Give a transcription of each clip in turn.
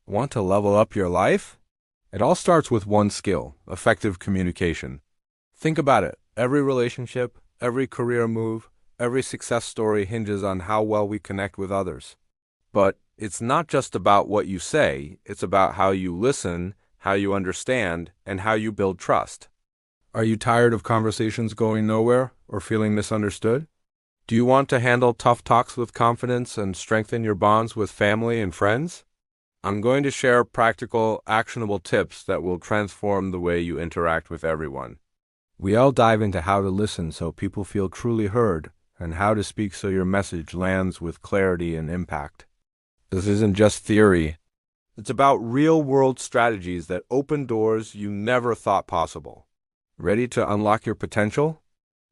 Want to level up your life? It all starts with one skill, effective communication. Think about it. Every relationship, every career move, every success story hinges on how well we connect with others. But it's not just about what you say, it's about how you listen, how you understand, and how you build trust. Are you tired of conversations going nowhere or feeling misunderstood? Do you want to handle tough talks with confidence and strengthen your bonds with family and friends? I'm going to share practical, actionable tips that will transform the way you interact with everyone. We'll dive into how to listen so people feel truly heard, and how to speak so your message lands with clarity and impact. This isn't just theory. It's about real-world strategies that open doors you never thought possible. Ready to unlock your potential?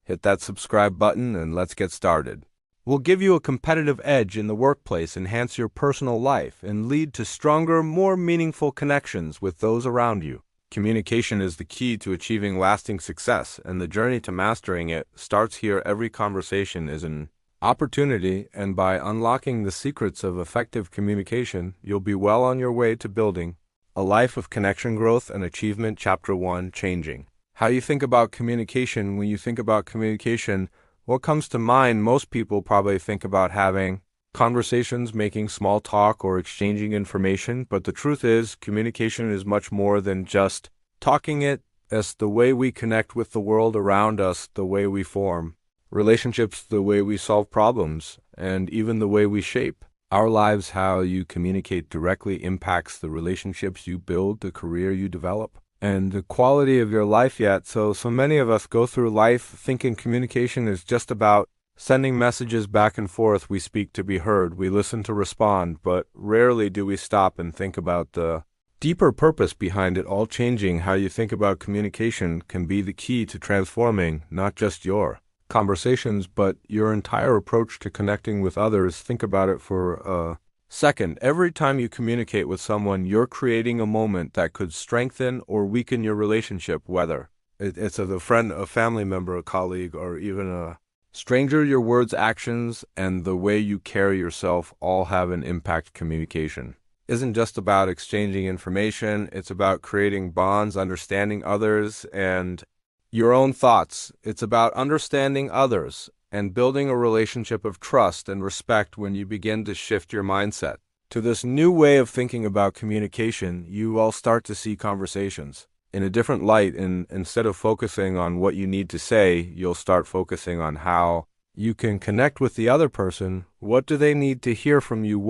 Hit that subscribe button and let's get started. We'll give you a competitive edge in the workplace, enhance your personal life, and lead to stronger, more meaningful connections with those around you. Communication is the key to achieving lasting success, and the journey to mastering it starts here. Every conversation is an opportunity, and by unlocking the secrets of effective communication, you'll be well on your way to building a life of connection, growth, and achievement. Chapter 1, Changing how you think about communication. When you think about communication, what comes to mind? Most people probably think about having conversations, making small talk, or exchanging information. But the truth is, communication is much more than just talking. It's the way we connect with the world around us, the way we form relationships, the way we solve problems, and even the way we shape our lives. How you communicate directly impacts the relationships you build, the career you develop, and the quality of your life. Yet, so many of us go through life thinking communication is just about sending messages back and forth. We speak to be heard, we listen to respond, but rarely do we stop and think about the deeper purpose behind it all. Changing how you think about communication can be the key to transforming not just your conversations, but your entire approach to connecting with others. Think about it for a second. Every time you communicate with someone, you're creating a moment that could strengthen or weaken your relationship, whether it's a friend, a family member, a colleague, or even a stranger. Your words, actions, and the way you carry yourself all have an impact. Communication isn't just about exchanging information, it's about creating bonds, understanding others, and your own thoughts. It's about understanding others and building a relationship of trust and respect. When you begin to shift your mindset to this new way of thinking about communication, you will start to see conversations in a different light. And instead of focusing on what you need to say, you'll start focusing on how you can connect with the other person. What do they need to hear from you?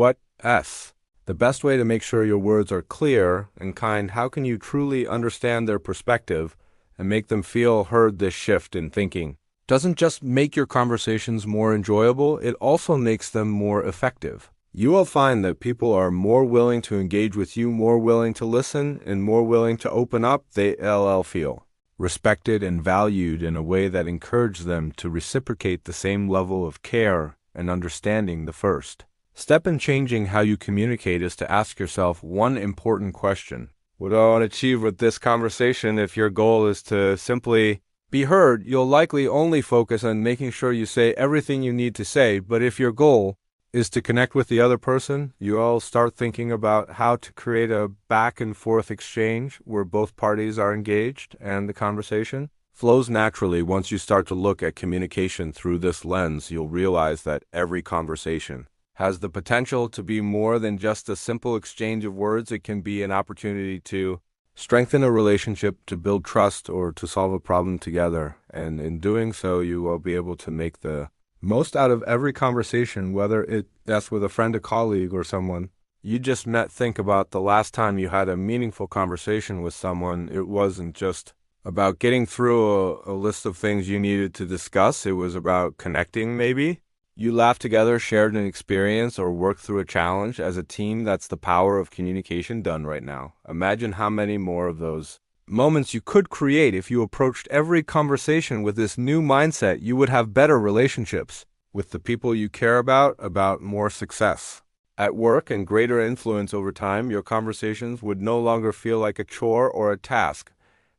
The best way to make sure your words are clear and kind. How can you truly understand their perspective and make them feel heard? This shift in thinking doesn't just make your conversations more enjoyable, it also makes them more effective. You will find that people are more willing to engage with you, more willing to listen, and more willing to open up. They'll feel respected and valued in a way that encourages them to reciprocate the same level of care and understanding. The first step in changing how you communicate is to ask yourself one important question. What do I want to achieve with this conversation? If your goal is to simply be heard, you'll likely only focus on making sure you say everything you need to say. But if your goal is to connect with the other person, you'll start thinking about how to create a back and forth exchange where both parties are engaged and the conversation flows naturally. Once you start to look at communication through this lens, you'll realize that every conversation has the potential to be more than just a simple exchange of words. It can be an opportunity to strengthen a relationship, to build trust, or to solve a problem together. And in doing so, you will be able to make the most out of every conversation, whether that's with a friend, a colleague, or someone you just met. Think about the last time you had a meaningful conversation with someone. It wasn't just about getting through a list of things you needed to discuss. It was about connecting. Maybe you laughed together, shared an experience, or worked through a challenge as a team. That's the power of communication done right now. Imagine how many more of those moments you could create if you approached every conversation with this new mindset. You would have better relationships with the people you care about more success at work, and greater influence over time. Your conversations would no longer feel like a chore or a task,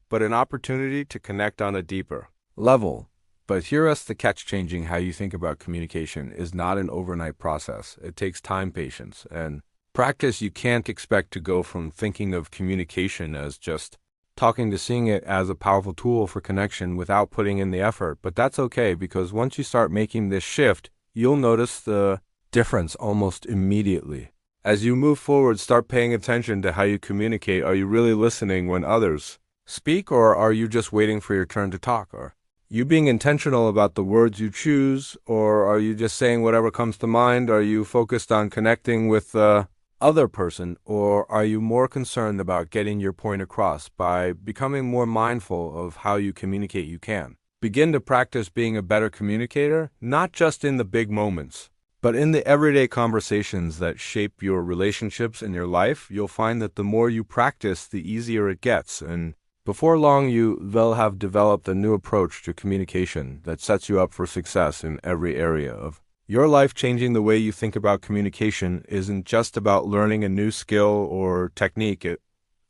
but an opportunity to connect on a deeper level. But here's the catch. Changing how you think about communication is not an overnight process. It takes time, patience, and Practice, you can't expect to go from thinking of communication as just talking to seeing it as a powerful tool for connection without putting in the effort. But that's okay, because once you start making this shift, you'll notice the difference almost immediately. As you move forward, start paying attention to how you communicate. Are you really listening when others speak, or are you just waiting for your turn to talk? Are you being intentional about the words you choose, or are you just saying whatever comes to mind? Are you focused on connecting with the other person, or are you more concerned about getting your point across? By becoming more mindful of how you communicate, you can begin to practice being a better communicator, not just in the big moments, but in the everyday conversations that shape your relationships in your life. You'll find that the more you practice, the easier it gets, and before long, will have developed a new approach to communication that sets you up for success in every area of your life. Changing the way you think about communication isn't just about learning a new skill or technique.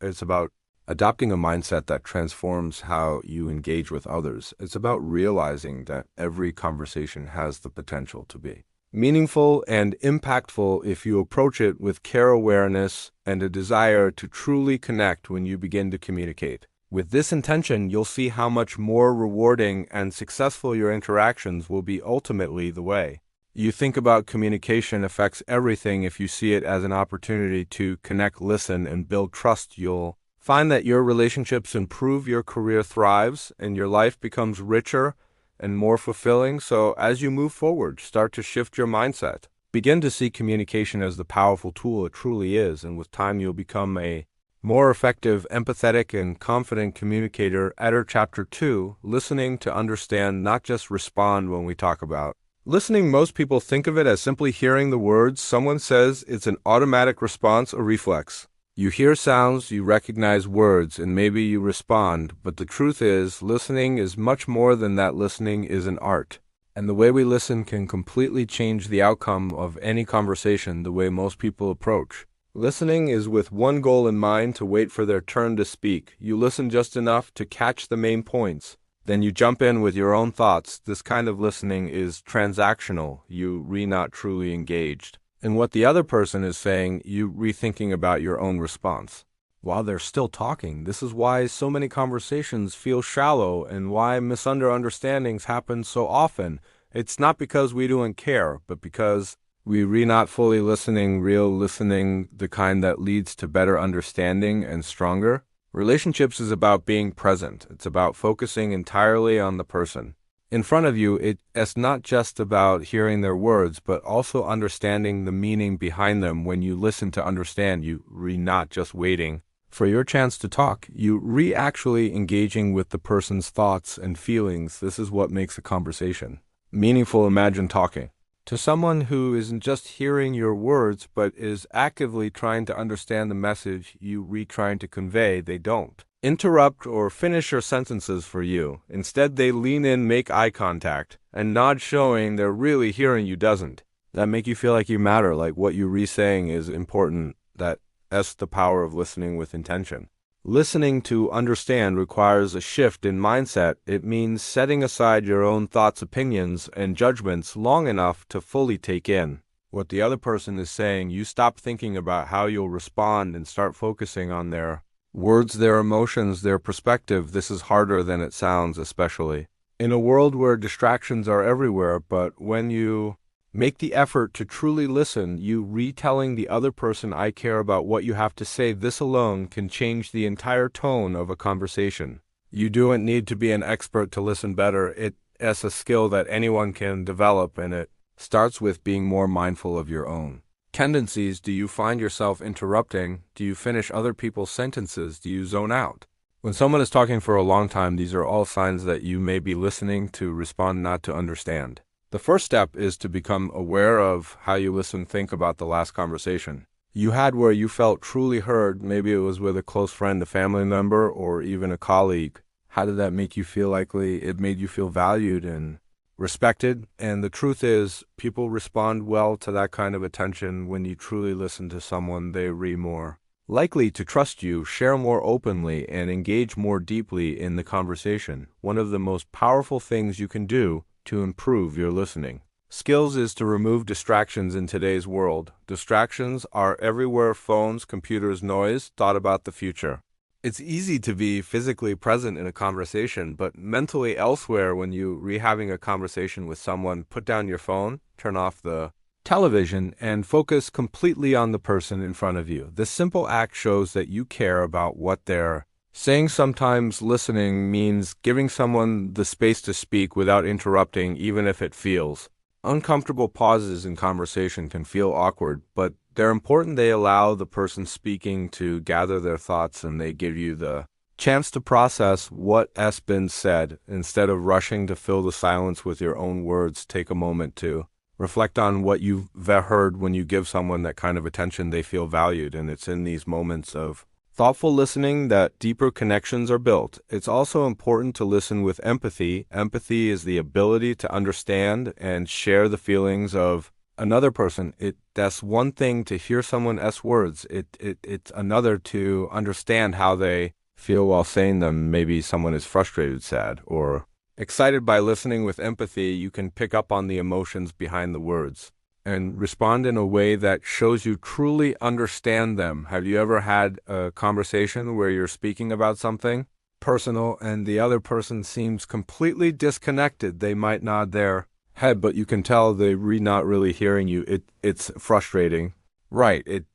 It's about adopting a mindset that transforms how you engage with others. It's about realizing that every conversation has the potential to be meaningful and impactful if you approach it with care, awareness, and a desire to truly connect. When you begin to communicate with this intention, you'll see how much more rewarding and successful your interactions will be. Ultimately, the way you think about communication affects everything. If you see it as an opportunity to connect, listen, and build trust, you'll find that your relationships improve, your career thrives, and your life becomes richer and more fulfilling. So as you move forward, start to shift your mindset. Begin to see communication as the powerful tool it truly is, and with time you'll become a more effective, empathetic, and confident communicator. Enter Chapter 2, Listening to Understand, Not Just Respond. When we talk about listening, most people think of it as simply hearing the words someone says. It's an automatic response, a reflex. You hear sounds, you recognize words, and maybe you respond. But the truth is, listening is much more than that. Listening is an art. And the way we listen can completely change the outcome of any conversation. The way most people approach listening is with one goal in mind: to wait for their turn to speak. You listen just enough to catch the main points. Then you jump in with your own thoughts. This kind of listening is transactional. You not truly engaged in what the other person is saying. You rethinking about your own response while they're still talking. This is why so many conversations feel shallow and why misunderstandings happen so often. It's not because we don't care, but because we not fully listening. Real listening, the kind that leads to better understanding and stronger relationships, is about being present. It's about focusing entirely on the person in front of you. It's not just about hearing their words, but also understanding the meaning behind them. When you listen to understand, you not just waiting for your chance to talk. You actually engaging with the person's thoughts and feelings. This is what makes a conversation meaningful. Imagine talking to someone who isn't just hearing your words, but is actively trying to understand the message you trying to convey. They don't interrupt or finish your sentences for you. Instead, they lean in, make eye contact, and nod, showing they're really hearing you. Doesn't that make you feel like you matter, like what you're saying is important? That's the power of listening with intention. Listening to understand requires a shift in mindset. It means setting aside your own thoughts, opinions, and judgments long enough to fully take in what the other person is saying. You stop thinking about how you'll respond and start focusing on their words, their emotions, their perspective. This is harder than it sounds, especially in a world where distractions are everywhere. But when you make the effort to truly listen, you retelling the other person, I care about what you have to say. This alone can change the entire tone of a conversation. You don't need to be an expert to listen better. It's a skill that anyone can develop, and it starts with being more mindful of your own tendencies. Do you find yourself interrupting? Do you finish other people's sentences? Do you zone out? When someone is talking for a long time, these are all signs that you may be listening to respond, not to understand. The first step is to become aware of how you listen. Think about the last conversation you had where you felt truly heard. Maybe it was with a close friend, a family member, or even a colleague. How did that make you feel? Likely it made you feel valued and respected. And the truth is, people respond well to that kind of attention. When you truly listen to someone, they more likely to trust you, share more openly, and engage more deeply in the conversation. One of the most powerful things you can do to improve your listening skills is to remove distractions in today's world. Distractions are everywhere: phones, computers, noise, thought about the future. It's easy to be physically present in a conversation, but mentally elsewhere when you're having a conversation with someone. Put down your phone, turn off the television, and focus completely on the person in front of you. This simple act shows that you care about what they're saying. Sometimes listening means giving someone the space to speak without interrupting, even if it feels uncomfortable. Pauses in conversation can feel awkward, but they're important. They allow the person speaking to gather their thoughts, and they give you the chance to process what has been said. Instead of rushing to fill the silence with your own words, take a moment to reflect on what you've heard. When you give someone that kind of attention, they feel valued, and it's in these moments of thoughtful listening that deeper connections are built. It's also important to listen with empathy. Empathy is the ability to understand and share the feelings of another person. That's one thing to hear someone else's words. It's another to understand how they feel while saying them. Maybe someone is frustrated, sad, or excited. By listening with empathy, you can pick up on the emotions behind the words and respond in a way that shows you truly understand them. Have you ever had a conversation where you're speaking about something personal and the other person seems completely disconnected? They might nod their head, but you can tell they're not really hearing you. It's frustrating, right?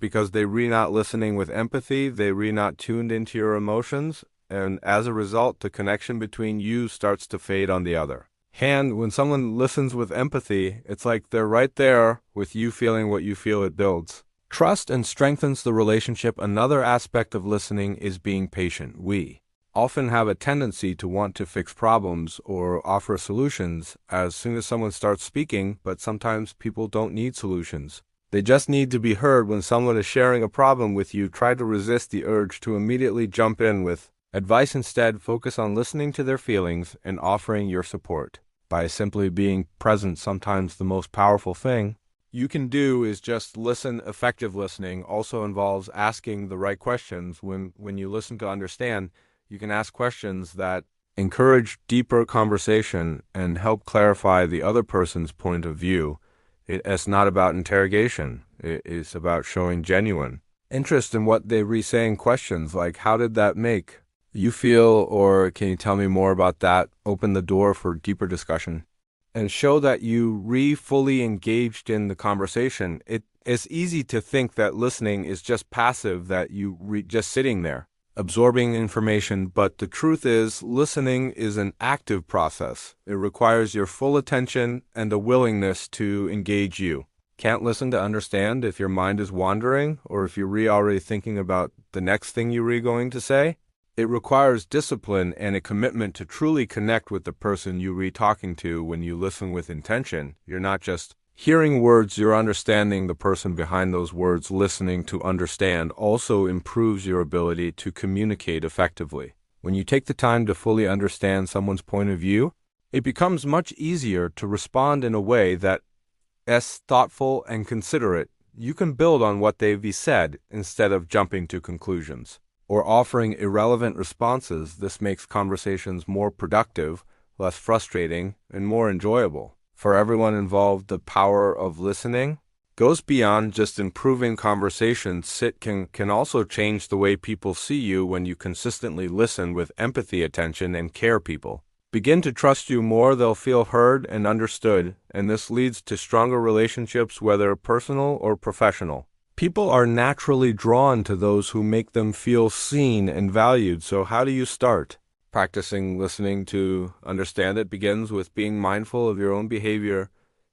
Because they're not listening with empathy. They're not tuned into your emotions, and as a result, the connection between you starts to fade on the other hand. When someone listens with empathy, it's like they're right there with you, feeling what you feel. It builds trust and strengthens the relationship. Another aspect of listening is being patient. We often have a tendency to want to fix problems or offer solutions as soon as someone starts speaking, but sometimes people don't need solutions. They just need to be heard. When someone is sharing a problem with you, try to resist the urge to immediately jump in with advice. Instead, focus on listening to their feelings and offering your support. By simply being present, sometimes the most powerful thing you can do is just listen. Effective listening also involves asking the right questions. When you listen to understand, you can ask questions that encourage deeper conversation and help clarify the other person's point of view. It's not about interrogation. It's about showing genuine interest in what they're saying. Questions like, how did that make you feel? Or can you tell me more about that? Open the door for deeper discussion and show that you fully engaged in the conversation. It's easy to think that listening is just passive, that you just sitting there absorbing information, but the truth is listening is an active process. It requires your full attention and a willingness to engage. You can't listen to understand if your mind is wandering or if you're already thinking about the next thing you're going to say. It requires discipline and a commitment to truly connect with the person you're talking to. When you listen with intention, you're not just hearing words, you're understanding the person behind those words. Listening to understand also improves your ability to communicate effectively. When you take the time to fully understand someone's point of view, it becomes much easier to respond in a way that is thoughtful and considerate. You can build on what they've said instead of jumping to conclusions or offering irrelevant responses. This makes conversations more productive, less frustrating, and more enjoyable. For everyone involved, the power of listening goes beyond just improving conversations. It can also change the way people see you. When you consistently listen with empathy, attention, and care, people begin to trust you more. They'll feel heard and understood, and this leads to stronger relationships, whether personal or professional. People are naturally drawn to those who make them feel seen and valued. So how do you start practicing listening to understand? It begins with being mindful of your own behavior.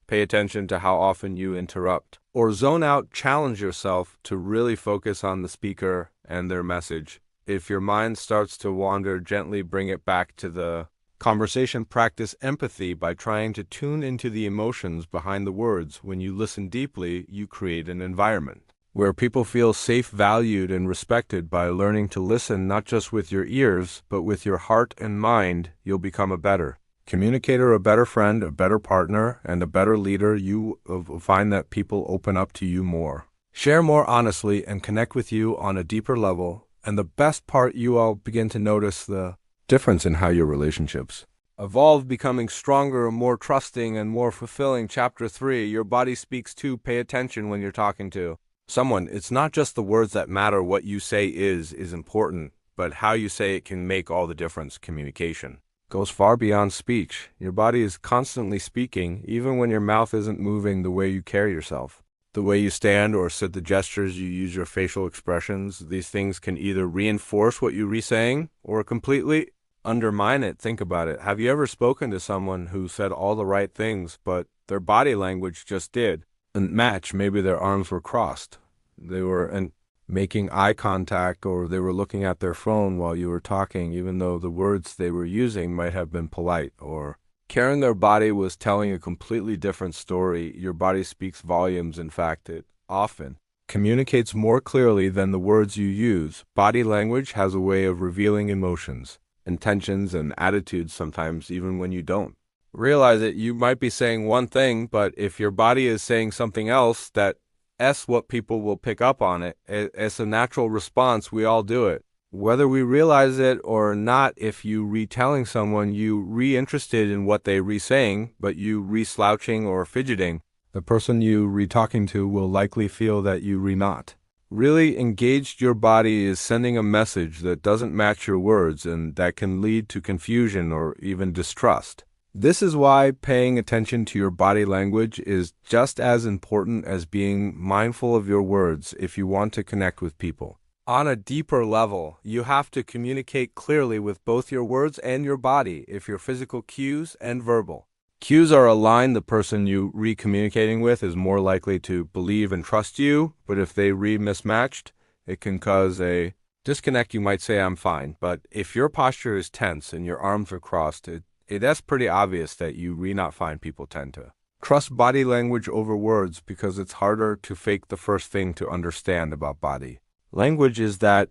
Pay attention to how often you interrupt or zone out. Challenge yourself to really focus on the speaker and their message. If your mind starts to wander, gently bring it back to the conversation. Practice empathy by trying to tune into the emotions behind the words. When you listen deeply, you create an environment where people feel safe, valued, and respected. By learning to listen not just with your ears, but with your heart and mind, you'll become a better communicator, a better friend, a better partner, and a better leader. You will find that people open up to you more, share more honestly, and connect with you on a deeper level. And the best part, you all begin to notice the difference in how your relationships Evolve, becoming stronger, more trusting, and more fulfilling. Chapter 3, Your Body Speaks Too. Pay attention when you're talking to someone. It's not just the words that matter. What you say is important, but how you say it can make all the difference. Communication goes far beyond speech. Your body is constantly speaking, even when your mouth isn't moving. The way you carry yourself, the way you stand or sit, the gestures you use, your facial expressions, these things can either reinforce what you're saying or completely undermine it. Think about it. Have you ever spoken to someone who said all the right things, but their body language just didn't match? Maybe their arms were crossed. They were making eye contact, or they were looking at their phone while you were talking, even though the words they were using might have been polite. Or carrying their body was telling a completely different story. Your body speaks volumes. In fact, it often communicates more clearly than the words you use. Body language has a way of revealing emotions, intentions, and attitudes, sometimes even when you don't realize it. You might be saying one thing, but if your body is saying something else, that's what people will pick up on it. It's a natural response. We all do it, whether we realize it or not. If you retelling someone, you re-interested in what they re-saying, but you re-slouching or fidgeting, the person you re-talking to will likely feel that you re-not really engaged. Your body is sending a message that doesn't match your words, and that can lead to confusion or even distrust. This is why paying attention to your body language is just as important as being mindful of your words if you want to connect with people. On a deeper level, you have to communicate clearly with both your words and your body. If your physical cues and verbal cues are aligned, the person you re-communicating with is more likely to believe and trust you. But if they mismatched, it can cause a disconnect. You might say, I'm fine. But if your posture is tense and your arms are crossed, that's pretty obvious that you not fine. People tend to trust body language over words because it's harder to fake. The first thing to understand about body language is that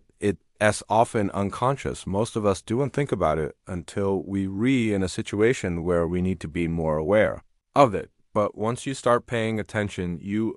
it's often unconscious. Most of us don't think about it until we in a situation where we need to be more aware of it. But once you start paying attention, you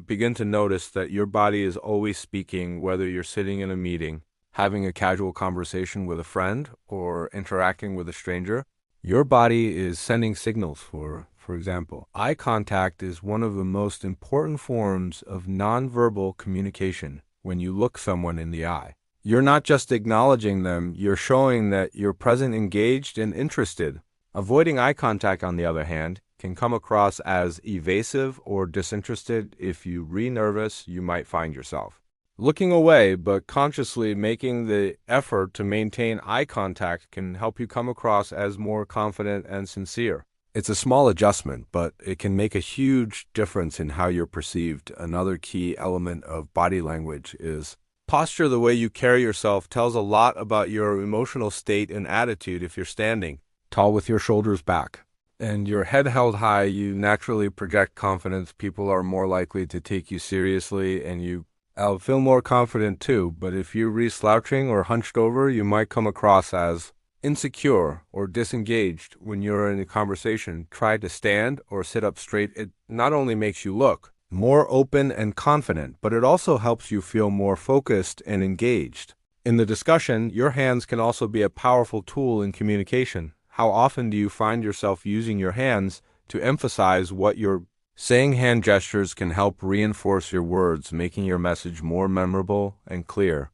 begin to notice that your body is always speaking, whether you're sitting in a meeting, having a casual conversation with a friend, or interacting with a stranger. Your body is sending signals. For example, eye contact is one of the most important forms of nonverbal communication. When you look someone in the eye, you're not just acknowledging them, you're showing that you're present, engaged, and interested. Avoiding eye contact, on the other hand, can come across as evasive or disinterested. If you nervous, you might find yourself looking away, but consciously making the effort to maintain eye contact can help you come across as more confident and sincere. It's a small adjustment, but it can make a huge difference in how you're perceived. Another key element of body language is posture. The way you carry yourself tells a lot about your emotional state and attitude. If you're standing tall with your shoulders back and your head held high, you naturally project confidence. People are more likely to take you seriously, and you feel more confident too. But if you're re-slouching or hunched over, you might come across as insecure or disengaged when you're in a conversation. Try to stand or sit up straight. It not only makes you look more open and confident, but it also helps you feel more focused and engaged in the discussion. Your hands can also be a powerful tool in communication. How often do you find yourself using your hands to emphasize what you're saying? Hand gestures can help reinforce your words, making your message more memorable and clear.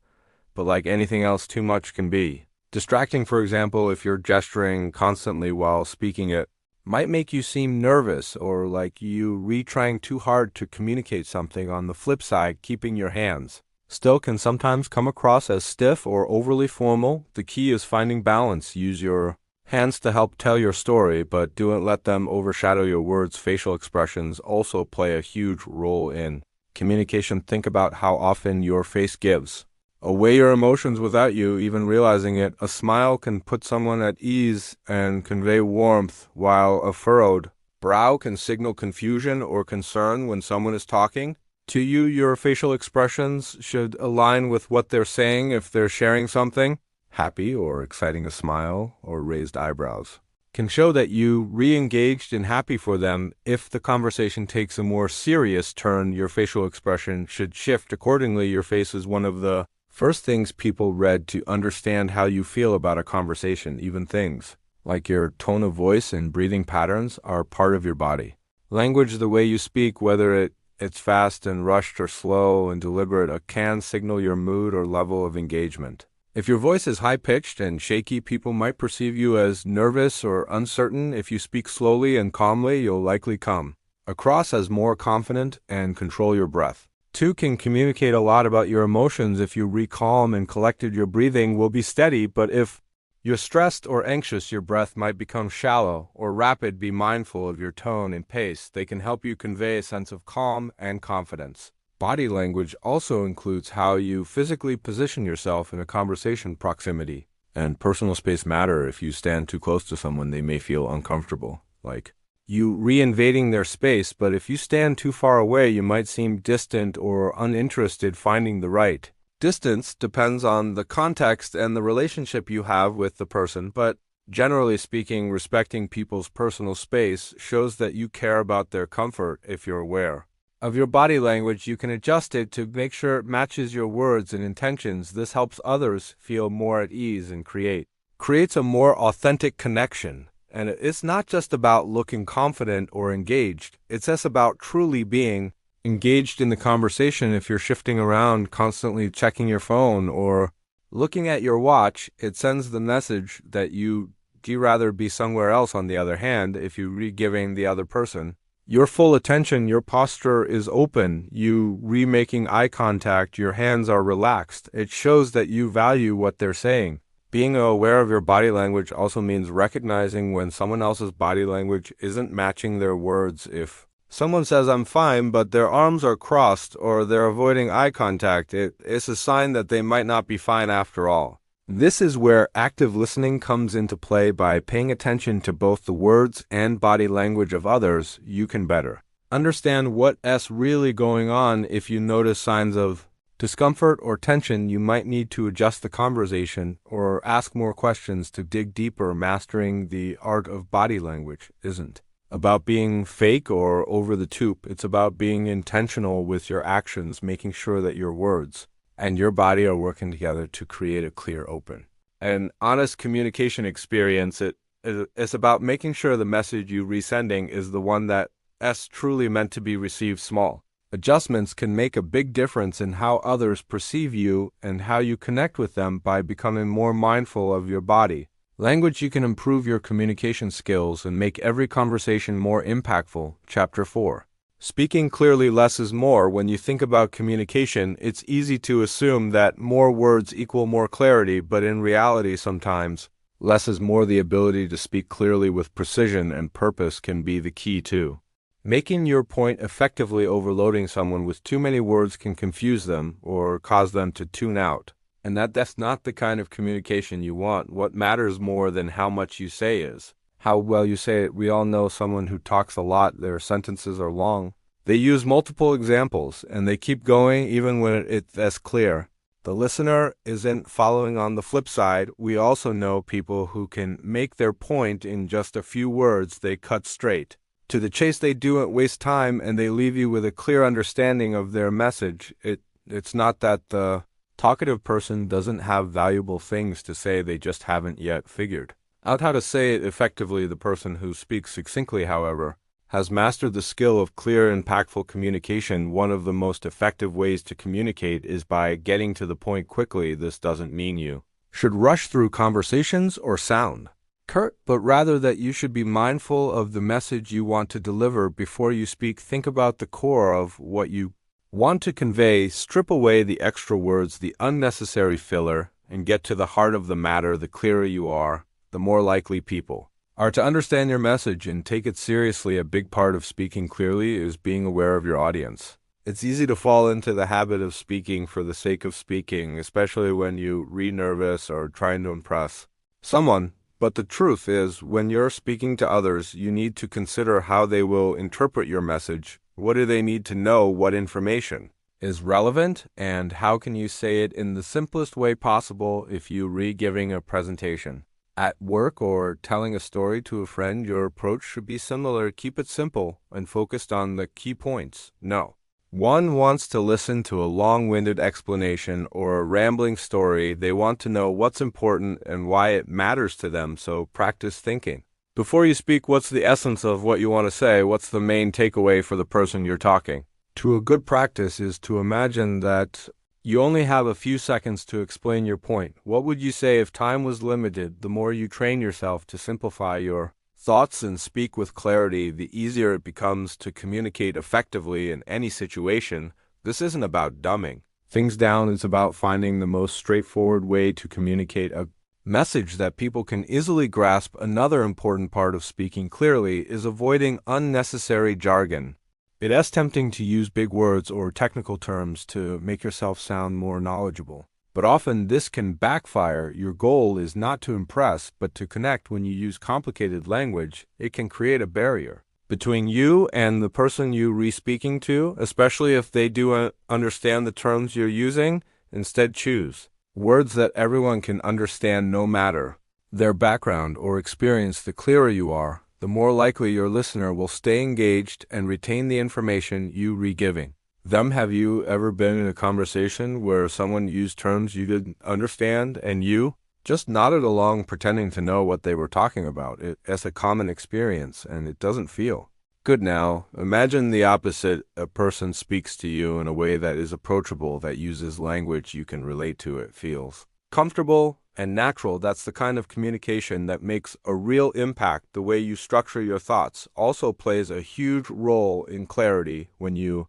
But like anything else, too much can be distracting. For example, if you're gesturing constantly while speaking, it might make you seem nervous or like you trying too hard to communicate something. On the flip side, keeping your hands still can sometimes come across as stiff or overly formal. The key is finding balance. Use your hands to help tell your story, but don't let them overshadow your words. Facial expressions also play a huge role in communication. Think about how often your face gives away your emotions without you even realizing it. A smile can put someone at ease and convey warmth, while a furrowed brow can signal confusion or concern when someone is talking to you. Your facial expressions should align with what they're saying. If they're sharing something happy or exciting, a smile or raised eyebrows can show that you re-engaged and happy for them. If the conversation takes a more serious turn, your facial expression should shift accordingly. Your face is one of the first things people read to understand how you feel about a conversation. Even things like your tone of voice and breathing patterns, are part of your body. Language, the way you speak, whether it's fast and rushed or slow and deliberate, can signal your mood or level of engagement. If your voice is high-pitched and shaky, people might perceive you as nervous or uncertain. If you speak slowly and calmly, you'll likely come across as more confident and control your breath. 2 can communicate a lot about your emotions. If you calm and collected, your breathing will be steady, but if you're stressed or anxious, your breath might become shallow or rapid. Be mindful of your tone and pace. They can help you convey a sense of calm and confidence. Body language also includes how you physically position yourself in a conversation. Proximity and personal space matter. If you stand too close to someone, they may feel uncomfortable, like you re-invading their space, but if you stand too far away, you might seem distant or uninterested. Finding the right distance depends on the context and the relationship you have with the person, but generally speaking, respecting people's personal space shows that you care about their comfort. If you're aware of your body language, you can adjust it to make sure it matches your words and intentions. This helps others feel more at ease and creates a more authentic connection. And it's not just about looking confident or engaged. It's just about truly being engaged in the conversation. If you're shifting around, constantly checking your phone or looking at your watch, it sends the message that you'd rather be somewhere else. On the other hand, if you're re-giving the other person your full attention, your posture is open, you remaking eye contact, your hands are relaxed, it shows that you value what they're saying. Being aware of your body language also means recognizing when someone else's body language isn't matching their words. If someone says, "I'm fine," but their arms are crossed or they're avoiding eye contact, it's a sign that they might not be fine after all. This is where active listening comes into play. By paying attention to both the words and body language of others, you can better understand what's really going on. If you notice signs of discomfort or tension, you might need to adjust the conversation or ask more questions to dig deeper. Mastering the art of body language isn't about being fake or over the top. It's about being intentional with your actions, making sure that your words and your body are working together to create a clear, open, and honest communication experience. It's about making sure the message you're resending is the one that's truly meant to be received. Small adjustments can make a big difference in how others perceive you and how you connect with them. By becoming more mindful of your body language, you can improve your communication skills and make every conversation more impactful. Chapter 4. Speaking clearly. Less is more. When you think about communication, it's easy to assume that more words equal more clarity, but in reality, sometimes less is more. The ability to speak clearly with precision and purpose can be the key to making your point effectively. Overloading someone with too many words can confuse them or cause them to tune out, and that's not the kind of communication you want. What matters more than how much you say is how well you say it. We all know someone who talks a lot. Their sentences are long. They use multiple examples, and they keep going even when it's clear the listener isn't following. On the flip side, we also know people who can make their point in just a few words. They cut straight to the chase. They don't waste time, and they leave you with a clear understanding of their message. It's not that the talkative person doesn't have valuable things to say, they just haven't yet figured out how to say it effectively. The person who speaks succinctly, however, has mastered the skill of clear, impactful communication. One of the most effective ways to communicate is by getting to the point quickly. This doesn't mean you should rush through conversations or sound curt, but rather that you should be mindful of the message you want to deliver. Before you speak, think about the core of what you want to convey. Strip away the extra words, the unnecessary filler, and get to the heart of the matter. The clearer you are, the more likely people are to understand your message and take it seriously. A big part of speaking clearly is being aware of your audience. It's easy to fall into the habit of speaking for the sake of speaking, especially when you're nervous or trying to impress someone. But the truth is, when you're speaking to others, you need to consider how they will interpret your message. What do they need to know? What information is relevant? And how can you say it in the simplest way possible? If you're giving a presentation at work or telling a story to a friend, your approach should be similar. Keep it simple and focused on the key points. Know One wants to listen to a long-winded explanation or a rambling story. They want to know what's important and why it matters to them, so practice thinking. Before you speak, what's the essence of what you want to say? What's the main takeaway for the person you're talking to? A good practice is to imagine that you only have a few seconds to explain your point. What would you say if time was limited? The more you train yourself to simplify your thoughts and speak with clarity, the easier it becomes to communicate effectively in any situation. This isn't about dumbing things down. It's about finding the most straightforward way to communicate a message that people can easily grasp. Another important part of speaking clearly is avoiding unnecessary jargon. It is tempting to use big words or technical terms to make yourself sound more knowledgeable, but often this can backfire. Your goal is not to impress, but to connect. When you use complicated language, it can create a barrier between you and the person you re-speaking to, especially if they do understand the terms you're using. Instead, choose words that everyone can understand no matter their background or experience. The clearer you are, the more likely your listener will stay engaged and retain the information you re-giving them. Have you ever been in a conversation where someone used terms you didn't understand and you just nodded along pretending to know what they were talking about? It's a common experience and it doesn't feel good. Now, imagine the opposite. A person speaks to you in a way that is approachable, that uses language you can relate to. It feels comfortable and natural. That's the kind of communication that makes a real impact. The way you structure your thoughts also plays a huge role in clarity. When you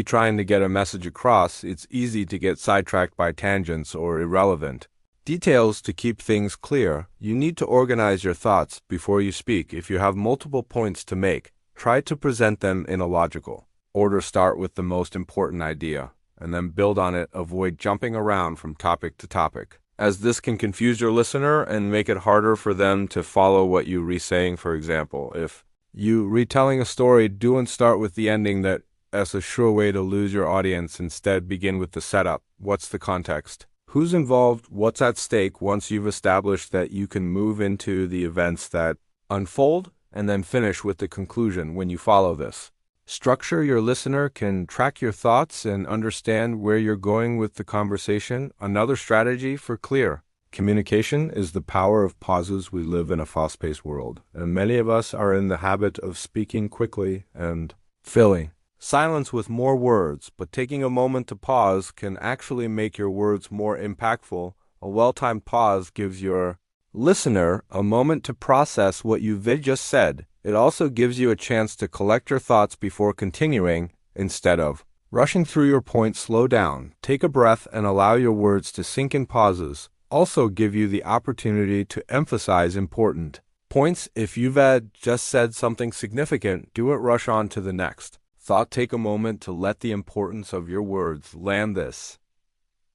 trying to get a message across, it's easy to get sidetracked by tangents or irrelevant details. To keep things clear, you need to organize your thoughts before you speak. If you have multiple points to make, try to present them in a logical order. Start with the most important idea and then build on it. Avoid jumping around from topic to topic, as this can confuse your listener and make it harder for them to follow what you re-saying. For example, if you retelling a story, don't start with the ending. That's a sure way to lose your audience. Instead, begin with the setup. What's the context? Who's involved? What's at stake? Once you've established that, you can move into the events that unfold and then finish with the conclusion. When you follow this structure, your listener can track your thoughts and understand where you're going with the conversation. Another strategy for clear communication is the power of pauses. We live in a fast-paced world, and many of us are in the habit of speaking quickly and filling silence with more words, but taking a moment to pause can actually make your words more impactful. A well-timed pause gives your listener a moment to process what you've just said. It also gives you a chance to collect your thoughts before continuing. Instead of rushing through your point, slow down, take a breath, and allow your words to sink in. Pauses also give you the opportunity to emphasize important points. If you've just said something significant, don't rush on to the next thought. Take a moment to let the importance of your words land. This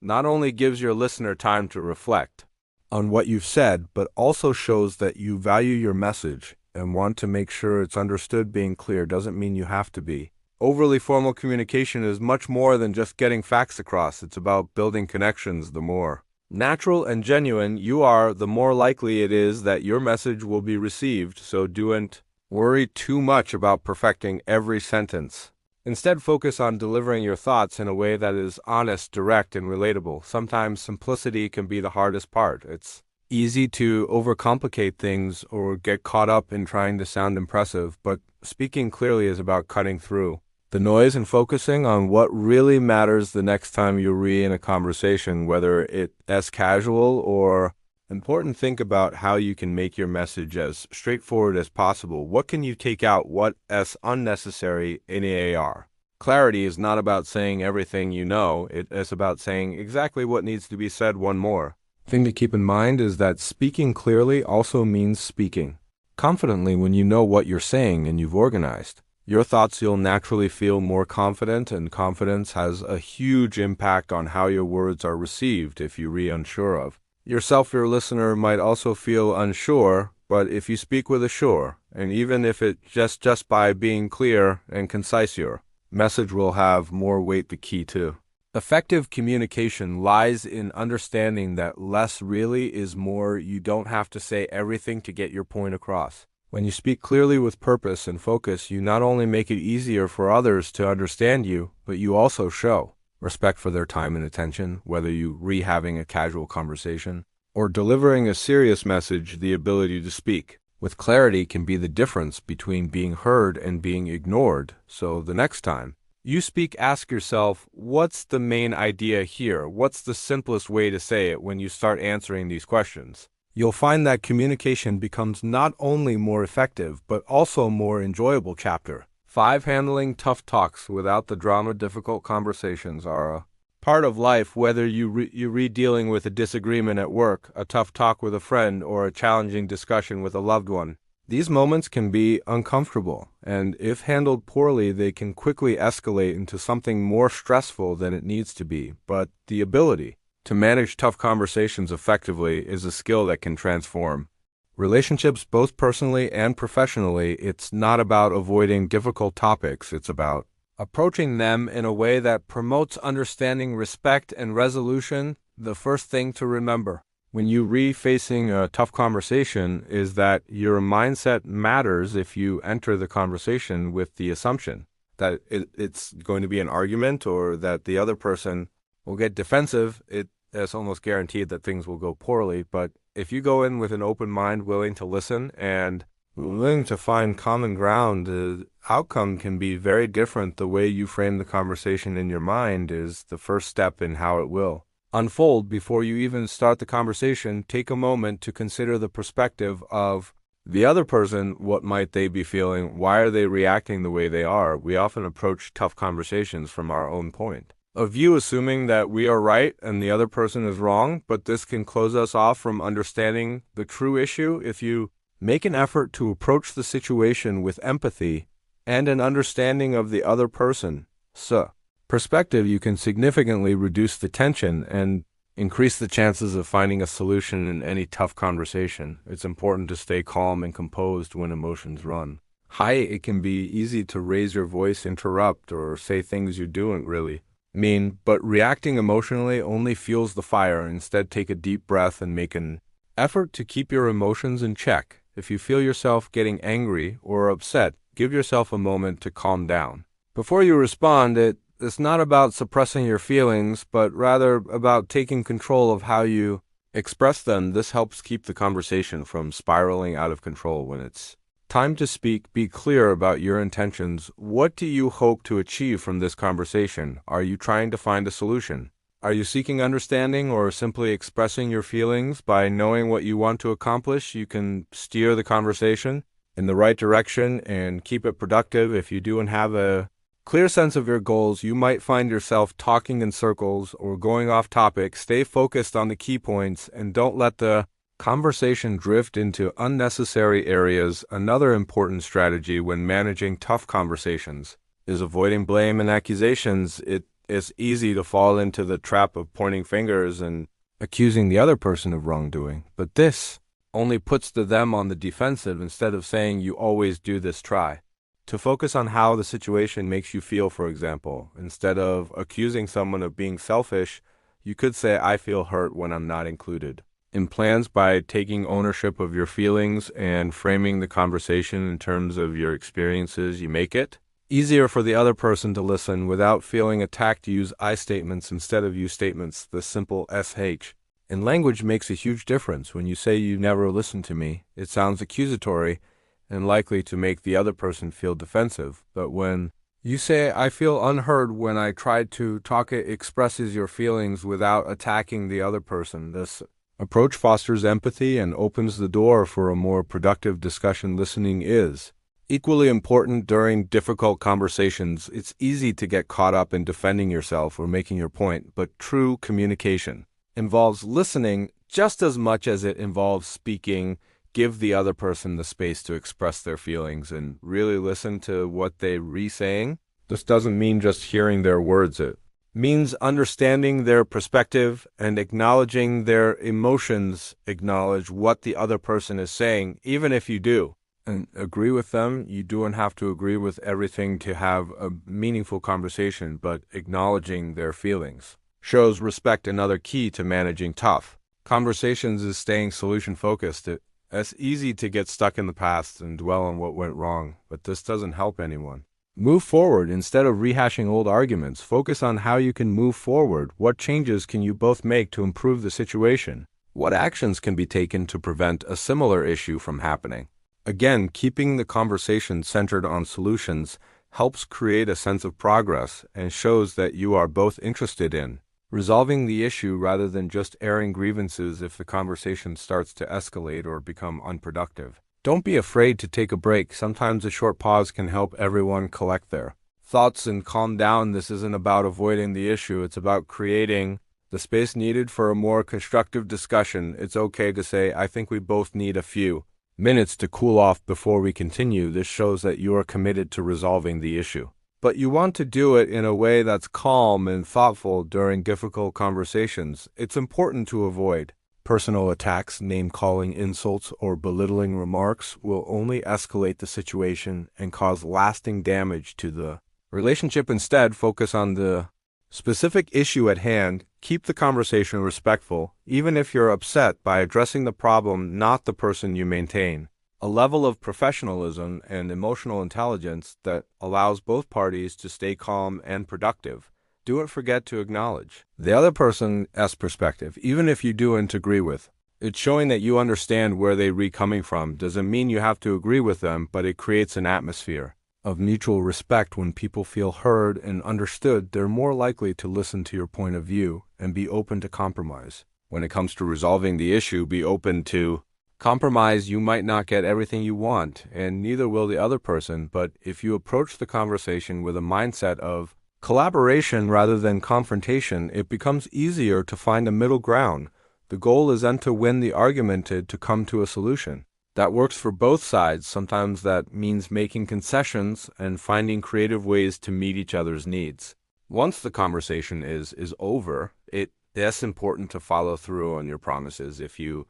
not only gives your listener time to reflect on what you've said, but also shows that you value your message and want to make sure it's understood. Being clear doesn't mean you have to be overly formal. Communication is much more than just getting facts across. It's about building connections. The more natural and genuine you are, the more likely it is that your message will be received. So don't worry too much about perfecting every sentence. Instead, focus on delivering your thoughts in a way that is honest, direct, and relatable. Sometimes simplicity can be the hardest part. It's easy to overcomplicate things or get caught up in trying to sound impressive, but speaking clearly is about cutting through the noise and focusing on what really matters. The next time you're in a conversation, whether it's casual or important, think about how you can make your message as straightforward as possible. What can you take out? What is unnecessary in AR? Clarity is not about saying everything you know. It is about saying exactly what needs to be said. One more thing to keep in mind is that speaking clearly also means speaking confidently. When you know what you're saying and you've organized your thoughts, you'll naturally feel more confident, and confidence has a huge impact on how your words are received. If you're unsure of yourself, your listener might also feel unsure, but if you speak with assure, and even if it just by being clear and concise, your message will have more weight. The key to effective communication lies in understanding that less really is more. You don't have to say everything to get your point across. When you speak clearly with purpose and focus, you not only make it easier for others to understand you, but you also show respect for their time and attention, whether you having a casual conversation or delivering a serious message. The ability to speak with clarity can be the difference between being heard and being ignored. So the next time you speak, ask yourself, what's the main idea here? What's the simplest way to say it? When you start answering these questions, you'll find that communication becomes not only more effective, but also more enjoyable. Chapter 5. Handling tough talks without the drama. Difficult conversations are a part of life, whether you're dealing with a disagreement at work, a tough talk with a friend, or a challenging discussion with a loved one. These moments can be uncomfortable, and if handled poorly, they can quickly escalate into something more stressful than it needs to be. But the ability to manage tough conversations effectively is a skill that can transform relationships, both personally and professionally. It's not about avoiding difficult topics. It's about approaching them in a way that promotes understanding, respect, and resolution. The first thing to remember when you facing a tough conversation is that your mindset matters. If you enter the conversation with the assumption that it's going to be an argument or that the other person will get defensive, it's almost guaranteed that things will go poorly. But if you go in with an open mind, willing to listen and willing to find common ground, the outcome can be very different. The way you frame the conversation in your mind is the first step in how it will unfold. Before you even start the conversation, take a moment to consider the perspective of the other person. What might they be feeling? Why are they reacting the way they are? We often approach tough conversations from our own point of view, assuming that we are right and the other person is wrong, but this can close us off from understanding the true issue. If you make an effort to approach the situation with empathy and an understanding of the other person's perspective, you can significantly reduce the tension and increase the chances of finding a solution in any tough conversation. It's important to stay calm and composed when emotions run high. It can be easy to raise your voice, interrupt, or say things you don't really mean, but reacting emotionally only fuels the fire. Instead, take a deep breath and make an effort to keep your emotions in check. If you feel yourself getting angry or upset, give yourself a moment to calm down before you respond. It's not about suppressing your feelings, but rather about taking control of how you express them. This helps keep the conversation from spiraling out of control. When it's time to speak, be clear about your intentions. What do you hope to achieve from this conversation? Are you trying to find a solution? Are you seeking understanding or simply expressing your feelings? By knowing what you want to accomplish, you can steer the conversation in the right direction and keep it productive. If you don't have a clear sense of your goals, you might find yourself talking in circles or going off topic. Stay focused on the key points and don't let the conversation drift into unnecessary areas. Another important strategy when managing tough conversations is avoiding blame and accusations. It's easy to fall into the trap of pointing fingers and accusing the other person of wrongdoing, but this only puts them on the defensive. Instead of saying you always do this, try to focus on how the situation makes you feel. For example, instead of accusing someone of being selfish, you could say, I feel hurt when I'm not included in plans. By taking ownership of your feelings and framing the conversation in terms of your experiences, you make it easier for the other person to listen without feeling attacked. Use I statements instead of you statements. The simple SH in language makes a huge difference. When you say you never listen to me, it sounds accusatory and likely to make the other person feel defensive. But when you say, I feel unheard when I tried to talk, it expresses your feelings without attacking the other person. This approach fosters empathy and opens the door for a more productive discussion. Listening is equally important during difficult conversations. It's easy to get caught up in defending yourself or making your point, but true communication involves listening just as much as it involves speaking. Give the other person the space to express their feelings and really listen to what they're saying. This doesn't mean just hearing their words. It means understanding their perspective and acknowledging their emotions. Acknowledge what the other person is saying, even if you do and agree with them. You don't have to agree with everything to have a meaningful conversation, but acknowledging their feelings shows respect. Another key to managing tough conversations is staying solution focused. It's easy to get stuck in the past and dwell on what went wrong, but this doesn't help anyone. Move forward. Instead of rehashing old arguments, focus on how you can move forward. What changes can you both make to improve the situation? What actions can be taken to prevent a similar issue from happening? Again, keeping the conversation centered on solutions helps create a sense of progress and shows that you are both interested in resolving the issue rather than just airing grievances if the conversation starts to escalate or become unproductive. Don't be afraid to take a break. Sometimes a short pause can help everyone collect their thoughts and calm down. This isn't about avoiding the issue. It's about creating the space needed for a more constructive discussion. It's okay to say, I think we both need a few minutes to cool off before we continue. This shows that you are committed to resolving the issue. But you want to do it in a way that's calm and thoughtful during difficult conversations. It's important to avoid personal attacks. Name-calling, insults, or belittling remarks will only escalate the situation and cause lasting damage to the relationship. Instead, focus on the specific issue at hand. Keep the conversation respectful, even if you're upset, by addressing the problem, not the person you maintain. A level of professionalism and emotional intelligence that allows both parties to stay calm and productive. Do forget to acknowledge the other person's perspective, even if you don't agree with. It's showing that you understand where they're coming from. Doesn't mean you have to agree with them, but it creates an atmosphere of mutual respect. When people feel heard and understood, they're more likely to listen to your point of view and be open to compromise. When it comes to resolving the issue, be open to compromise. You might not get everything you want, and neither will the other person, but if you approach the conversation with a mindset of collaboration rather than confrontation, it becomes easier to find a middle ground. The goal is then to win the argument, to come to a solution that works for both sides. Sometimes that means making concessions and finding creative ways to meet each other's needs. Once the conversation is over, it's important to follow through on your promises if you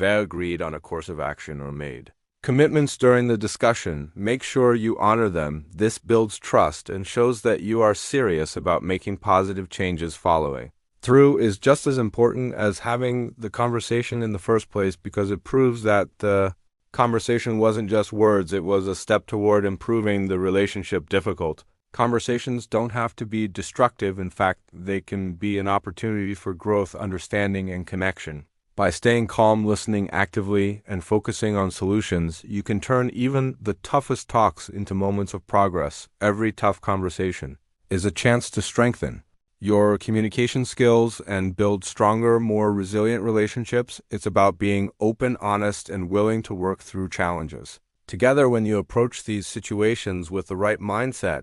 agreed on a course of action or made commitments during the discussion. Make sure you honor them. This builds trust and shows that you are serious about making positive changes. Following through is just as important as having the conversation in the first place, because it proves that the conversation wasn't just words, it was a step toward improving the relationship. Difficult conversations don't have to be destructive. In fact, they can be an opportunity for growth, understanding, and connection. By staying calm, listening actively, and focusing on solutions, you can turn even the toughest talks into moments of progress. Every tough conversation is a chance to strengthen your communication skills and build stronger, more resilient relationships. It's about being open, honest, and willing to work through challenges together. When you approach these situations with the right mindset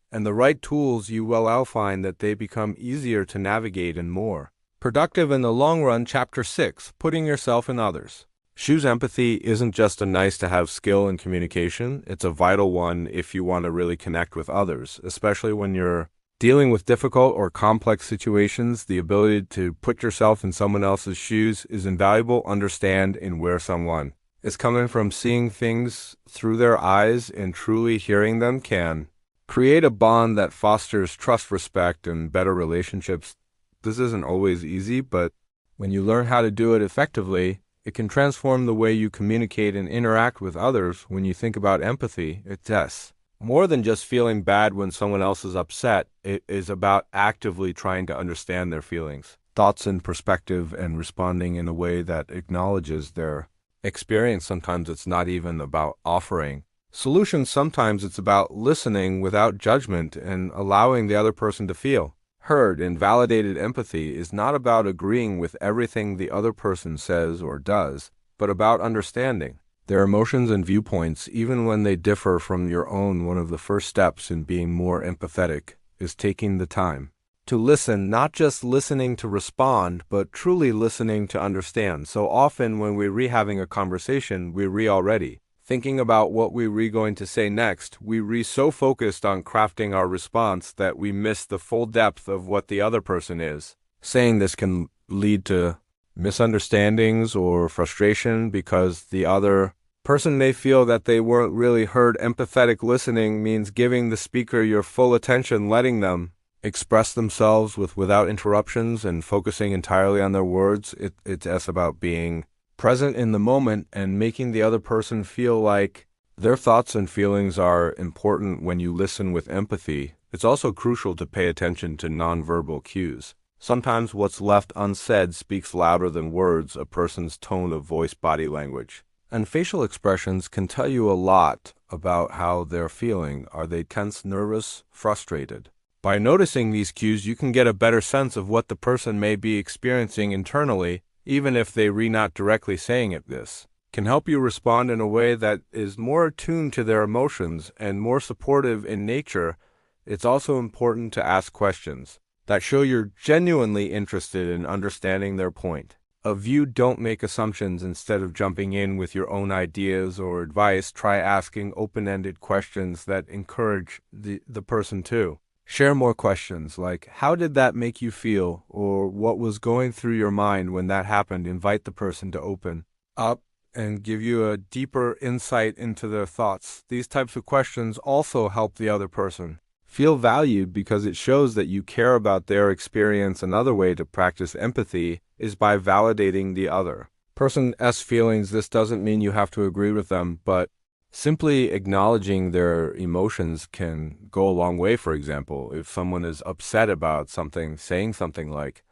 and the right tools, you will find that they become easier to navigate and more productive in the long run. Chapter 6, Putting Yourself in Others. Choose empathy isn't just a nice-to-have skill in communication. It's a vital one if you want to really connect with others, especially when you're dealing with difficult or complex situations. The ability to put yourself in someone else's shoes is invaluable. Understand in where someone is coming from. Seeing things through their eyes and truly hearing them can create a bond that fosters trust, respect, and better relationships. This isn't always easy, but when you learn how to do it effectively, it can transform the way you communicate and interact with others. When you think about empathy, it's more than just feeling bad when someone else is upset. It is about actively trying to understand their feelings, thoughts, and perspective, and responding in a way that acknowledges their experience. Sometimes it's not even about offering solutions. Sometimes it's about listening without judgment and allowing the other person to feel heard and validated. Empathy is not about agreeing with everything the other person says or does, but about understanding their emotions and viewpoints, even when they differ from your own. One of the first steps in being more empathetic is taking the time to listen, not just listening to respond, but truly listening to understand. So often when we're having a conversation, we're already thinking about what we're going to say next. We're so focused on crafting our response that we miss the full depth of what the other person is saying. This can lead to misunderstandings or frustration because the other person may feel that they weren't really heard. Empathetic listening means giving the speaker your full attention, letting them express themselves without interruptions and focusing entirely on their words. It's about being present in the moment and making the other person feel like their thoughts and feelings are important when you listen with empathy. It's also crucial to pay attention to nonverbal cues. Sometimes what's left unsaid speaks louder than words, a person's tone of voice, body language. And facial expressions can tell you a lot about how they're feeling. Are they tense, nervous, frustrated? By noticing these cues, you can get a better sense of what the person may be experiencing internally, even if they're not directly saying it. This can help you respond in a way that is more attuned to their emotions and more supportive in nature. It's also important to ask questions that show you're genuinely interested in understanding their point of view. Don't make assumptions. Instead of jumping in with your own ideas or advice, try asking open-ended questions that encourage the person to share more. Questions like, how did that make you feel? Or what was going through your mind when that happened? Invite the person to open up and give you a deeper insight into their thoughts. These types of questions also help the other person feel valued because it shows that you care about their experience. Another way to practice empathy is by validating the other person's feelings. This doesn't mean you have to agree with them, but simply acknowledging their emotions can go a long way. For example, if someone is upset about something, saying something like,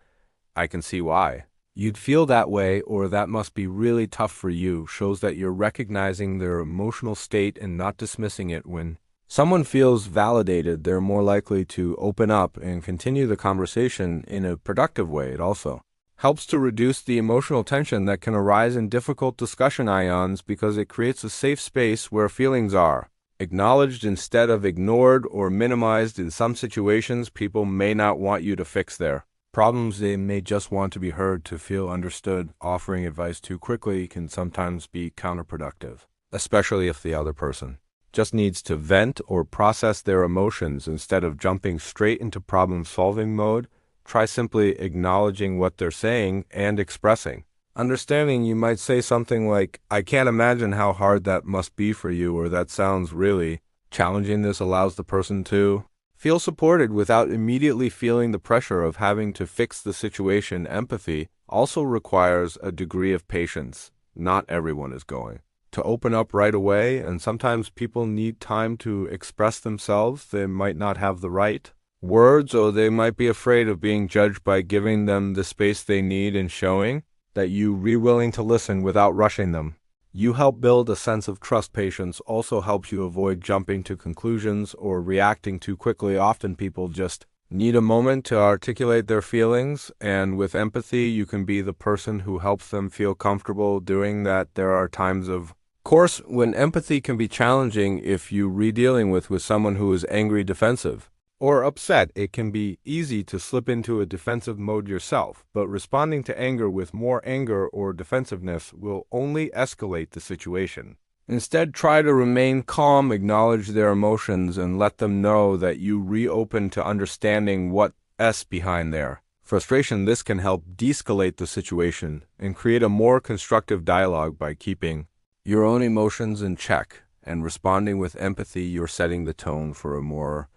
I can see why you'd feel that way, or that must be really tough for you, shows that you're recognizing their emotional state and not dismissing it. When someone feels validated, they're more likely to open up and continue the conversation in a productive way. It also helps to reduce the emotional tension that can arise in difficult discussion ions because it creates a safe space where feelings are acknowledged instead of ignored or minimized. In some situations, people may not want you to fix their problems. They may just want to be heard, to feel understood. Offering advice too quickly can sometimes be counterproductive, especially if the other person just needs to vent or process their emotions. Instead of jumping straight into problem-solving mode, try simply acknowledging what they're saying and expressing understanding. You might say something like, I can't imagine how hard that must be for you, or that sounds really challenging. This allows the person to feel supported without immediately feeling the pressure of having to fix the situation. Empathy also requires a degree of patience. Not everyone is going to open up right away, and sometimes people need time to express themselves. They might not have the right words, or they might be afraid of being judged. By giving them the space they need and showing that you're willing to listen without rushing them, you help build a sense of trust. Patience also helps you avoid jumping to conclusions or reacting too quickly. Often people just need a moment to articulate their feelings, and with empathy, you can be the person who helps them feel comfortable doing that. There are times, of course, when empathy can be challenging. If you're dealing with someone who is angry, defensive, or upset, it can be easy to slip into a defensive mode yourself. But responding to anger with more anger or defensiveness will only escalate the situation. Instead, try to remain calm, acknowledge their emotions, and let them know that you reopen to understanding what's behind their frustration. This can help de-escalate the situation and create a more constructive dialogue. By keeping your own emotions in check and responding with empathy, you're setting the tone for a more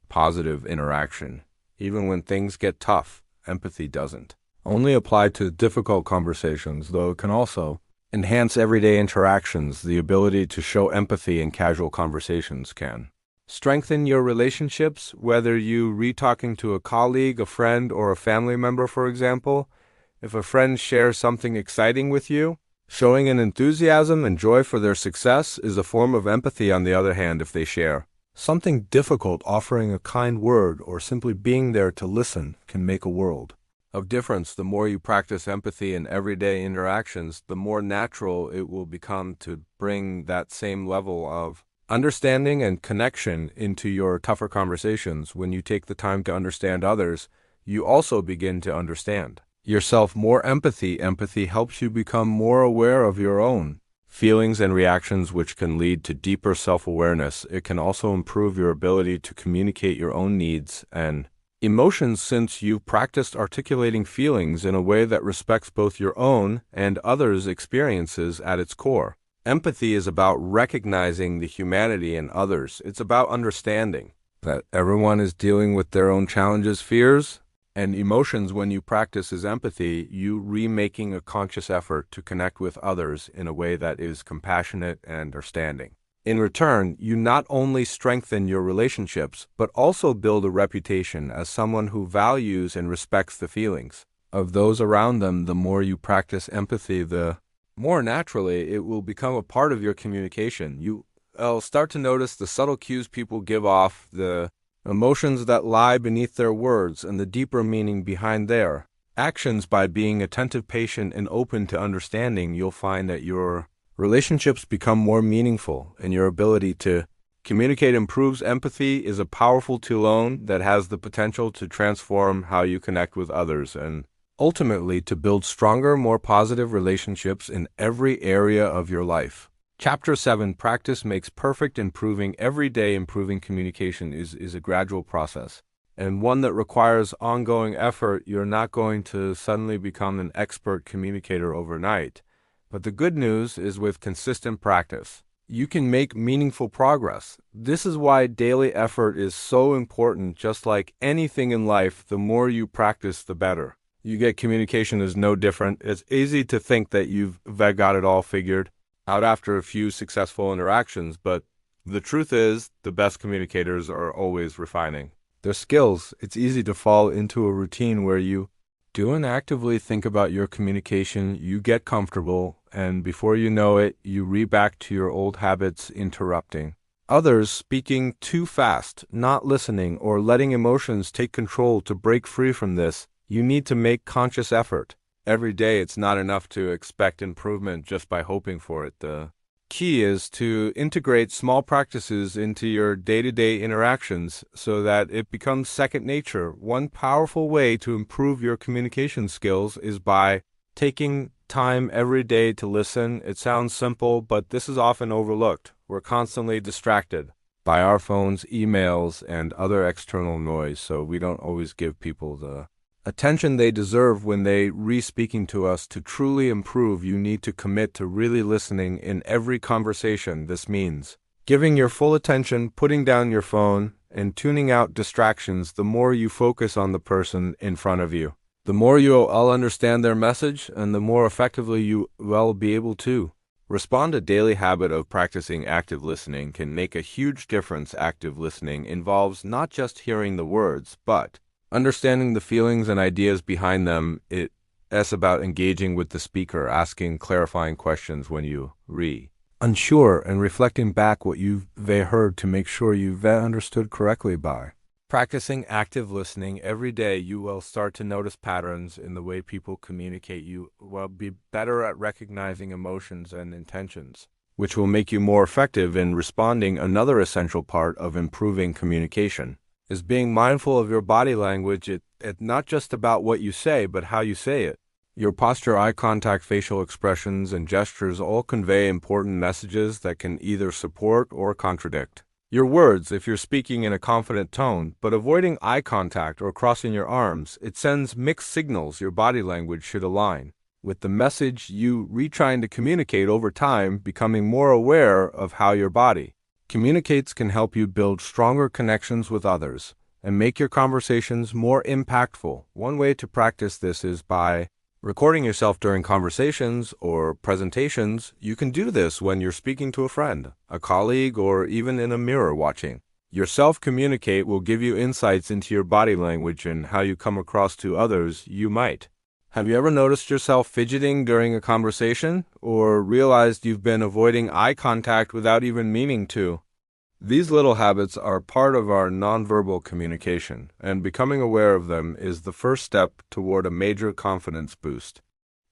positive interaction. Even when things get tough, empathy doesn't only apply to difficult conversations, though it can also enhance everyday interactions. The ability to show empathy in casual conversations can strengthen your relationships, whether you re-talking to a colleague, a friend, or a family member. For example, if a friend shares something exciting with you, showing an enthusiasm and joy for their success is a form of empathy. On the other hand, if they share something difficult, offering a kind word or simply being there to listen can make a world of difference. The more you practice empathy in everyday interactions, the more natural it will become to bring that same level of understanding and connection into your tougher conversations. When you take the time to understand others, you also begin to understand yourself more. Empathy helps you become more aware of your own feelings and reactions, which can lead to deeper self-awareness. It can also improve your ability to communicate your own needs and emotions, since you've practiced articulating feelings in a way that respects both your own and others' experiences at its core. Empathy is about recognizing the humanity in others. It's about understanding that everyone is dealing with their own challenges, fears, And emotions, when you practice, is empathy, you remaking a conscious effort to connect with others in a way that is compassionate and understanding. In return, you not only strengthen your relationships, but also build a reputation as someone who values and respects the feelings of those around them. The more you practice empathy, the more naturally it will become a part of your communication. You'll start to notice the subtle cues people give off, the emotions that lie beneath their words, and the deeper meaning behind their actions. By being attentive, patient, and open to understanding, you'll find that your relationships become more meaningful, and your ability to communicate improves. Empathy is a powerful tool that has the potential to transform how you connect with others and ultimately to build stronger, more positive relationships in every area of your life. Chapter 7, Practice Makes Perfect. Improving every day. Improving communication is a gradual process and one that requires ongoing effort. You're not going to suddenly become an expert communicator overnight. But the good news is, with consistent practice, you can make meaningful progress. This is why daily effort is so important. Just like anything in life, the more you practice, the better you get. Communication is no different. It's easy to think that you've got it all figured out after a few successful interactions, but the truth is, the best communicators are always refining their skills. It's easy to fall into a routine where you don't actively think about your communication. You get comfortable, and before you know it, you back to your old habits, interrupting others, speaking too fast, not listening, or letting emotions take control. To break free from this, you need to make conscious effort every day. It's not enough to expect improvement just by hoping for it. The key is to integrate small practices into your day-to-day interactions so that it becomes second nature. One powerful way to improve your communication skills is by taking time every day to listen. It sounds simple, but this is often overlooked. We're constantly distracted by our phones, emails, and other external noise, so we don't always give people the attention they deserve when they re-speaking to us. To truly improve, you need to commit to really listening in every conversation. This means giving your full attention, putting down your phone, and tuning out distractions. The more you focus on the person in front of you, the more you'll understand their message, and the more effectively you will be able to respond. A daily habit of practicing active listening can make a huge difference. Active listening involves not just hearing the words, but understanding the feelings and ideas behind them. It's about engaging with the speaker, asking clarifying questions when you unsure, and reflecting back what you've heard to make sure you've understood correctly. By practicing active listening every day, you will start to notice patterns in the way people communicate. You will be better at recognizing emotions and intentions, which will make you more effective in responding. Another essential part of improving communication is being mindful of your body language. It's not just about what you say, but how you say it. Your posture, eye contact, facial expressions, and gestures all convey important messages that can either support or contradict your words. If you're speaking in a confident tone, but avoiding eye contact or crossing your arms, it sends mixed signals. Your body language should align with the message you trying to communicate. Over time, becoming more aware of how your body communicates can help you build stronger connections with others and make your conversations more impactful. One way to practice this is by recording yourself during conversations or presentations. You can do this when you're speaking to a friend, a colleague, or even in a mirror. Watching yourself communicate will give you insights into your body language and how you come across to others. Have you ever noticed yourself fidgeting during a conversation, or realized you've been avoiding eye contact without even meaning to? These little habits are part of our nonverbal communication, and becoming aware of them is the first step toward a major confidence boost.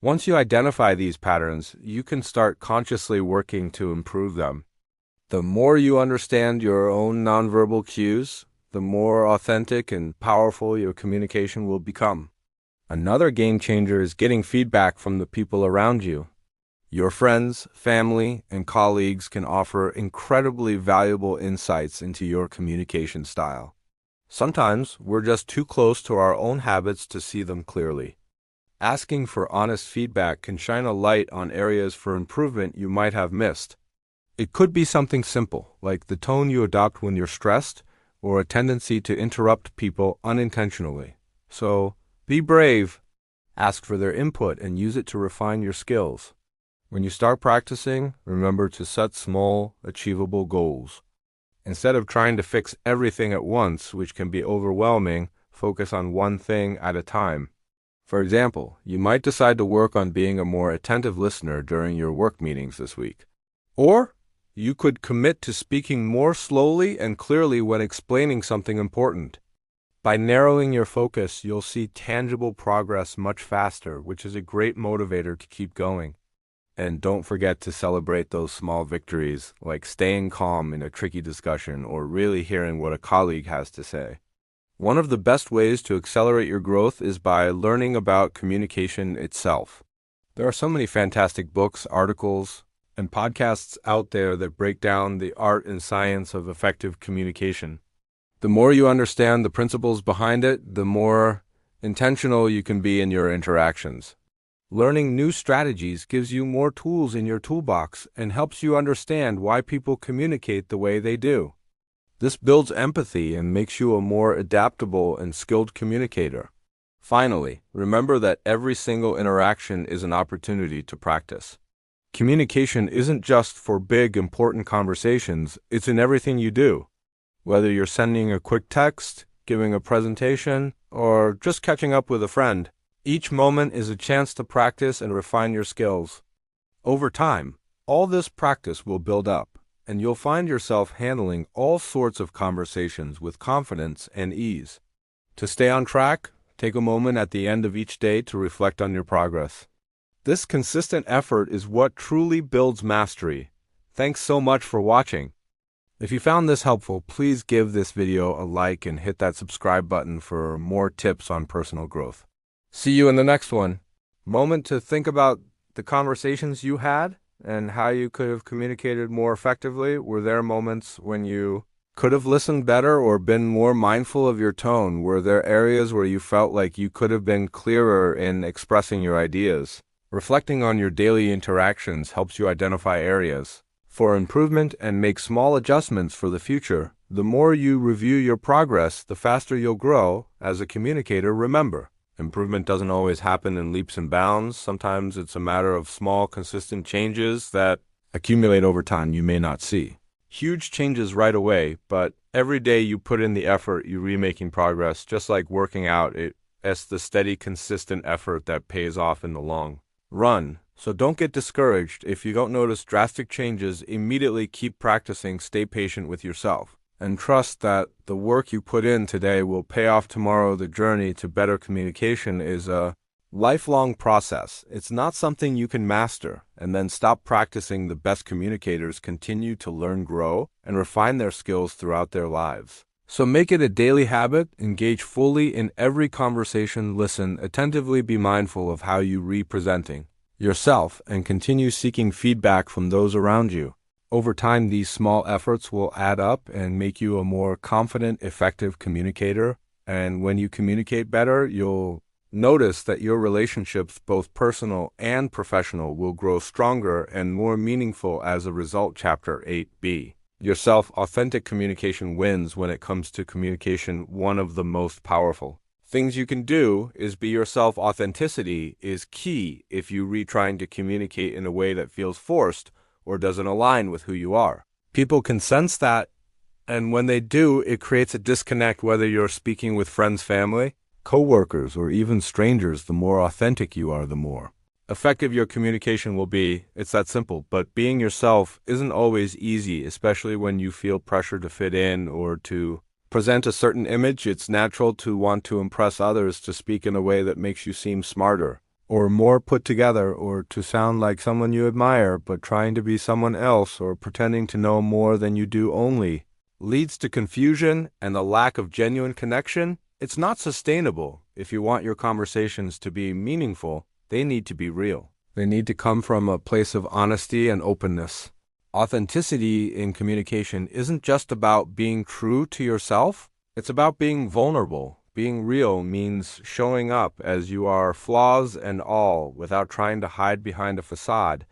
Once you identify these patterns, you can start consciously working to improve them. The more you understand your own nonverbal cues, the more authentic and powerful your communication will become. Another game changer is getting feedback from the people around you. Your friends, family, and colleagues can offer incredibly valuable insights into your communication style. Sometimes we're just too close to our own habits to see them clearly. Asking for honest feedback can shine a light on areas for improvement you might have missed. It could be something simple, like the tone you adopt when you're stressed, or a tendency to interrupt people unintentionally. So be brave, ask for their input, and use it to refine your skills. When you start practicing, remember to set small, achievable goals. Instead of trying to fix everything at once, which can be overwhelming, focus on one thing at a time. For example, you might decide to work on being a more attentive listener during your work meetings this week. Or you could commit to speaking more slowly and clearly when explaining something important. By narrowing your focus, you'll see tangible progress much faster, which is a great motivator to keep going. And don't forget to celebrate those small victories, like staying calm in a tricky discussion or really hearing what a colleague has to say. One of the best ways to accelerate your growth is by learning about communication itself. There are so many fantastic books, articles, and podcasts out there that break down the art and science of effective communication. The more you understand the principles behind it, the more intentional you can be in your interactions. Learning new strategies gives you more tools in your toolbox and helps you understand why people communicate the way they do. This builds empathy and makes you a more adaptable and skilled communicator. Finally, remember that every single interaction is an opportunity to practice. Communication isn't just for big, important conversations, it's in everything you do. Whether you're sending a quick text, giving a presentation, or just catching up with a friend, each moment is a chance to practice and refine your skills. Over time, all this practice will build up, and you'll find yourself handling all sorts of conversations with confidence and ease. To stay on track, take a moment at the end of each day to reflect on your progress. This consistent effort is what truly builds mastery. Thanks so much for watching. If you found this helpful, please give this video a like and hit that subscribe button for more tips on personal growth. See you in the next one. Moment to think about the conversations you had and how you could have communicated more effectively. Were there moments when you could have listened better or been more mindful of your tone? Were there areas where you felt like you could have been clearer in expressing your ideas? Reflecting on your daily interactions helps you identify areas for improvement and make small adjustments for the future. The more you review your progress, the faster you'll grow as a communicator. Remember, improvement doesn't always happen in leaps and bounds. Sometimes it's a matter of small, consistent changes that accumulate over time you may not see. Huge changes right away, but every day you put in the effort, you're remaking progress. Just like working out, it's the steady, consistent effort that pays off in the long run. So don't get discouraged. If you don't notice drastic changes, immediately keep practicing, stay patient with yourself, and trust that the work you put in today will pay off tomorrow. The journey to better communication is a lifelong process. It's not something you can master and then stop practicing. The best communicators continue to learn, grow, and refine their skills throughout their lives. So make it a daily habit. Engage fully in every conversation. Listen attentively. Be mindful of how you representing yourself and continue seeking feedback from those around you. Over time, these small efforts will add up and make you a more confident, effective communicator. And when you communicate better, you'll notice that your relationships, both personal and professional, will grow stronger and more meaningful as a result. Chapter 8b. Yourself. Authentic communication wins when it comes to communication. One of the most powerful things you can do is be yourself. Authenticity is key if you're trying to communicate in a way that feels forced or doesn't align with who you are. People can sense that, and when they do, it creates a disconnect. Whether you're speaking with friends, family, co-workers, or even strangers, the more authentic you are, the more effective your communication will be. It's that simple. But being yourself isn't always easy, especially when you feel pressure to fit in or to present a certain image. It's natural to want to impress others, to speak in a way that makes you seem smarter or more put together, or to sound like someone you admire. But trying to be someone else or pretending to know more than you do only leads to confusion and a lack of genuine connection. It's not sustainable. If you want your conversations to be meaningful, they need to be real. They need to come from a place of honesty and openness. Authenticity in communication isn't just about being true to yourself. It's about being vulnerable. Being real means showing up as you are, flaws and all, without trying to hide behind a facade.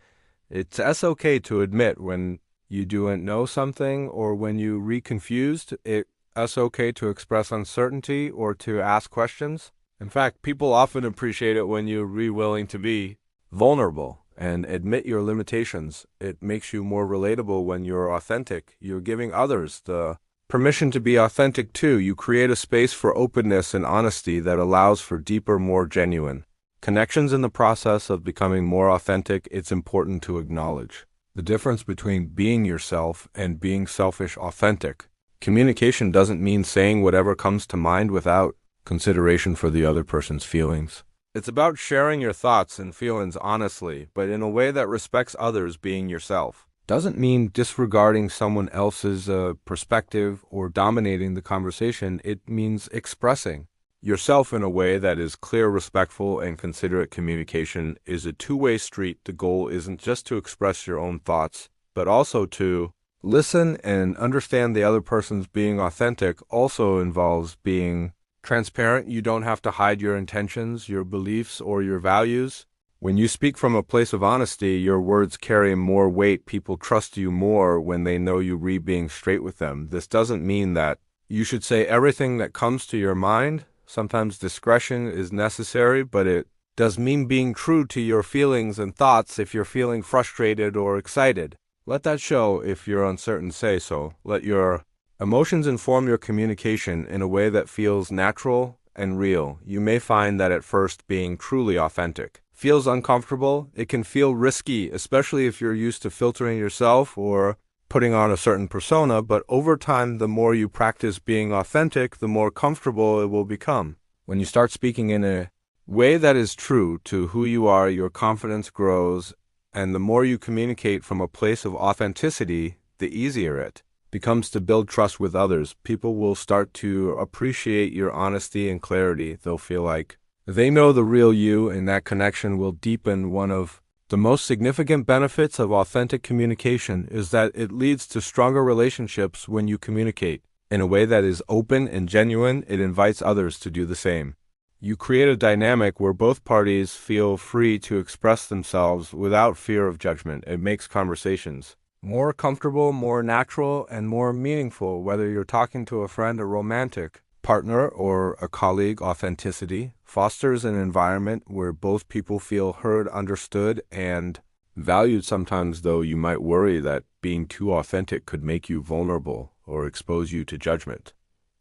It's okay to admit when you don't know something or when you're confused. It's okay to express uncertainty or to ask questions. In fact, people often appreciate it when you're willing to be vulnerable and admit your limitations. It makes you more relatable when you're authentic. You're giving others the permission to be authentic too. You create a space for openness and honesty that allows for deeper, more genuine connections. In the process of becoming more authentic, it's important to acknowledge the difference between being yourself and being selfish authentic. Communication doesn't mean saying whatever comes to mind without consideration for the other person's feelings. It's about sharing your thoughts and feelings honestly, but in a way that respects others. Being yourself doesn't mean disregarding someone else's perspective or dominating the conversation. It means expressing yourself in a way that is clear, respectful, and considerate. Communication is a two-way street. The goal isn't just to express your own thoughts, but also to listen and understand the other person's. Being authentic also involves being transparent. You don't have to hide your intentions, your beliefs, or your values. When you speak from a place of honesty, your words carry more weight. People trust you more when they know you being straight with them. This doesn't mean that you should say everything that comes to your mind. Sometimes discretion is necessary, but it does mean being true to your feelings and thoughts. If you're feeling frustrated or excited, let that show. If you're uncertain, say so. Let your emotions inform your communication in a way that feels natural and real. You may find that at first being truly authentic feels uncomfortable. It can feel risky, especially if you're used to filtering yourself or putting on a certain persona, but over time, the more you practice being authentic, the more comfortable it will become. When you start speaking in a way that is true to who you are, your confidence grows, and the more you communicate from a place of authenticity, the easier it becomes to build trust with others. People will start to appreciate your honesty and clarity. They'll feel like they know the real you, and that connection will deepen. One of the most significant benefits of authentic communication is that it leads to stronger relationships. When you communicate in a way that is open and genuine, it invites others to do the same. You create a dynamic where both parties feel free to express themselves without fear of judgment. It makes conversations more comfortable, more natural, and more meaningful. Whether you're talking to a friend, a romantic partner, or a colleague, authenticity fosters an environment where both people feel heard, understood, and valued. Sometimes, though, you might worry that being too authentic could make you vulnerable or expose you to judgment.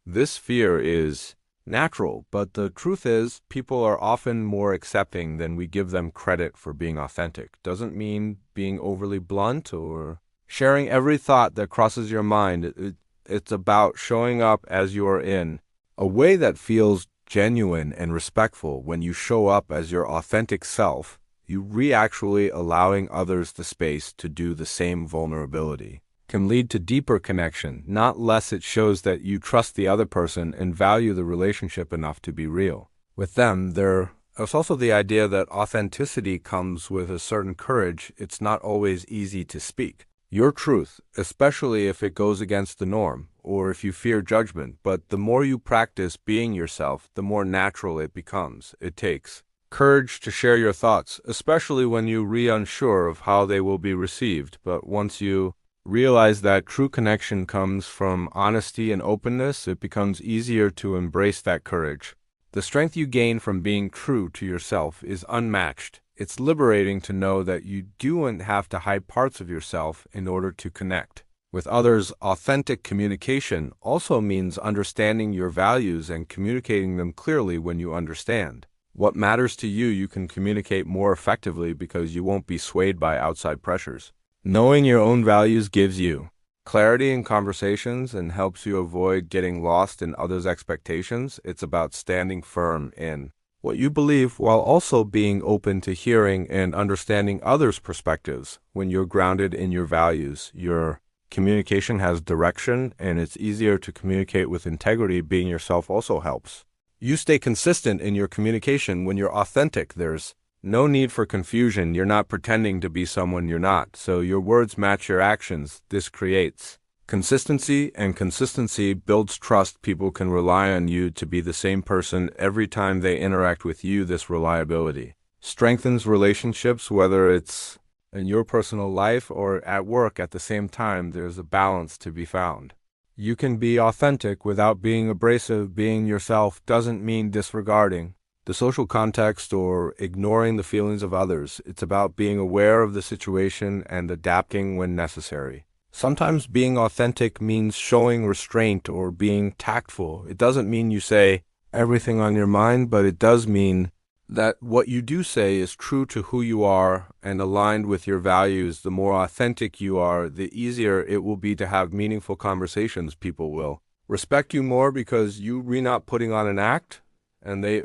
This fear is natural, but the truth is people are often more accepting than we give them credit for. Being authentic doesn't mean being overly blunt or sharing every thought that crosses your mind. It's about showing up as you are in a way that feels genuine and respectful. When you show up as your authentic self, you actually allowing others the space to do the same. Vulnerability can lead to deeper connection, not less. It shows that you trust the other person and value the relationship enough to be real with them. There's also the idea that authenticity comes with a certain courage. It's not always easy to speak your truth, especially if it goes against the norm or if you fear judgment. But the more you practice being yourself, the more natural it becomes. It takes courage to share your thoughts, especially when you're unsure of how they will be received. But once you realize that true connection comes from honesty and openness, it becomes easier to embrace that courage. The strength you gain from being true to yourself is unmatched. It's liberating to know that you don't have to hide parts of yourself in order to connect with others. Authentic communication also means understanding your values and communicating them clearly. When you understand what matters to you, you can communicate more effectively because you won't be swayed by outside pressures. Knowing your own values gives you clarity in conversations and helps you avoid getting lost in others' expectations. It's about standing firm in what you believe while also being open to hearing and understanding others' perspectives. When you're grounded in your values, your communication has direction and it's easier to communicate with integrity. Being yourself also helps you stay consistent in your communication. When you're authentic, there's no need for confusion. You're not pretending to be someone you're not, so your words match your actions. This creates consistency, and consistency builds trust. People can rely on you to be the same person every time they interact with you. This reliability strengthens relationships, whether it's in your personal life or at work. At the same time, there's a balance to be found. You can be authentic without being abrasive. Being yourself doesn't mean disregarding the social context or ignoring the feelings of others. It's about being aware of the situation and adapting when necessary. Sometimes being authentic means showing restraint or being tactful. It doesn't mean you say everything on your mind, but it does mean that what you do say is true to who you are and aligned with your values. The more authentic you are, the easier it will be to have meaningful conversations. People will respect you more because you're not putting on an act, and they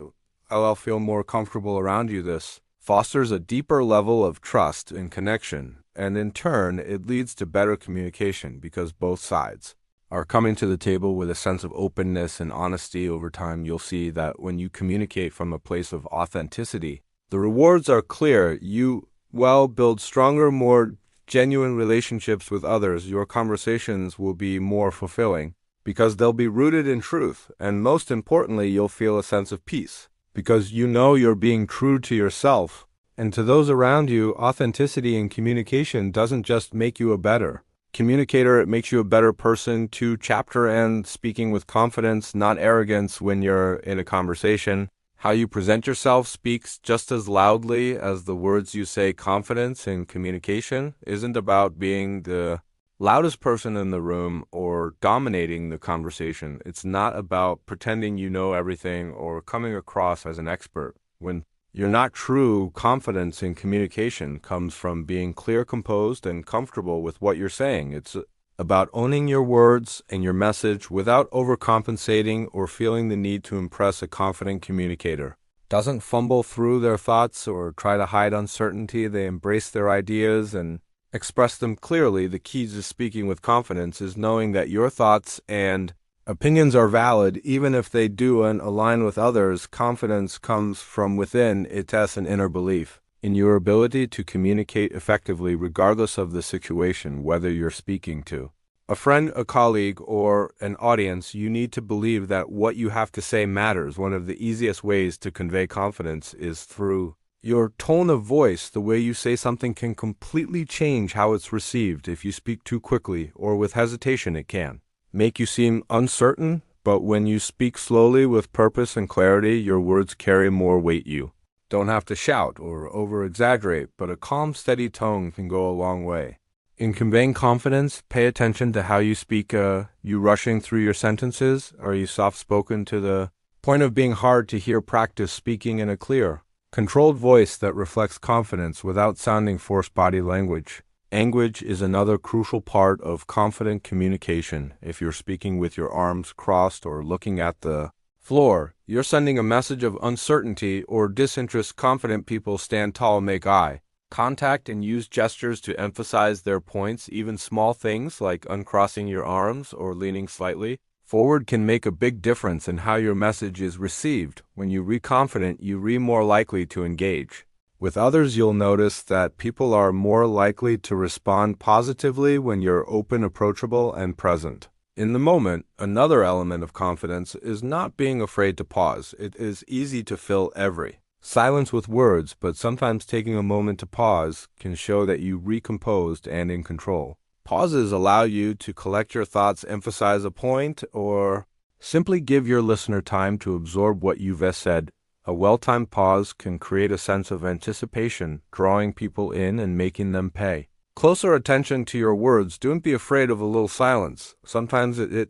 will feel more comfortable around you. This fosters a deeper level of trust and connection, and in turn, it leads to better communication because both sides are coming to the table with a sense of openness and honesty. Over time, you'll see that when you communicate from a place of authenticity, the rewards are clear. You build stronger, more genuine relationships with others. Your conversations will be more fulfilling because they'll be rooted in truth. And most importantly, you'll feel a sense of peace because you know you're being true to yourself and to those around you. Authenticity in communication doesn't just make you a better communicator, it makes you a better person. Chapter and speaking with confidence, not arrogance when you're in a conversation. How you present yourself speaks just as loudly as the words you say. Confidence in communication isn't about being the loudest person in the room or dominating the conversation. It's not about pretending you know everything or coming across as an expert. When you're not true, confidence in communication comes from being clear, composed, and comfortable with what you're saying. It's about owning your words and your message without overcompensating or feeling the need to impress. A confident communicator doesn't fumble through their thoughts or try to hide uncertainty. They embrace their ideas and express them clearly. The key to speaking with confidence is knowing that your thoughts and opinions are valid, even if they do and align with others. Confidence comes from within. It tests an inner belief in your ability to communicate effectively, regardless of the situation, whether you're speaking to a friend, a colleague, or an audience. You need to believe that what you have to say matters. One of the easiest ways to convey confidence is through your tone of voice. The way you say something can completely change how it's received. If you speak too quickly or with hesitation, it can make you seem uncertain, but when you speak slowly with purpose and clarity, your words carry more weight. You don't have to shout or over-exaggerate, but a calm, steady tone can go a long way. In conveying confidence, pay attention to how you speak. You rushing through your sentences? Are you soft-spoken to the point of being hard to hear? Practice speaking in a clear, controlled voice that reflects confidence without sounding forced. Body language. Language is another crucial part of confident communication. If you're speaking with your arms crossed or looking at the floor, you're sending a message of uncertainty or disinterest. Confident people stand tall, make eye contact, and use gestures to emphasize their points. Even small things like uncrossing your arms or leaning slightly forward can make a big difference in how your message is received. When you read confident, you're more likely to engage with others. You'll notice that people are more likely to respond positively when you're open, approachable, and present in the moment. Another element of confidence is not being afraid to pause. It is easy to fill every silence with words, but sometimes taking a moment to pause can show that you recomposed and in control. Pauses allow you to collect your thoughts, emphasize a point, or simply give your listener time to absorb what you've said. A well-timed pause can create a sense of anticipation, drawing people in and making them pay closer attention to your words. Don't be afraid of a little silence. Sometimes the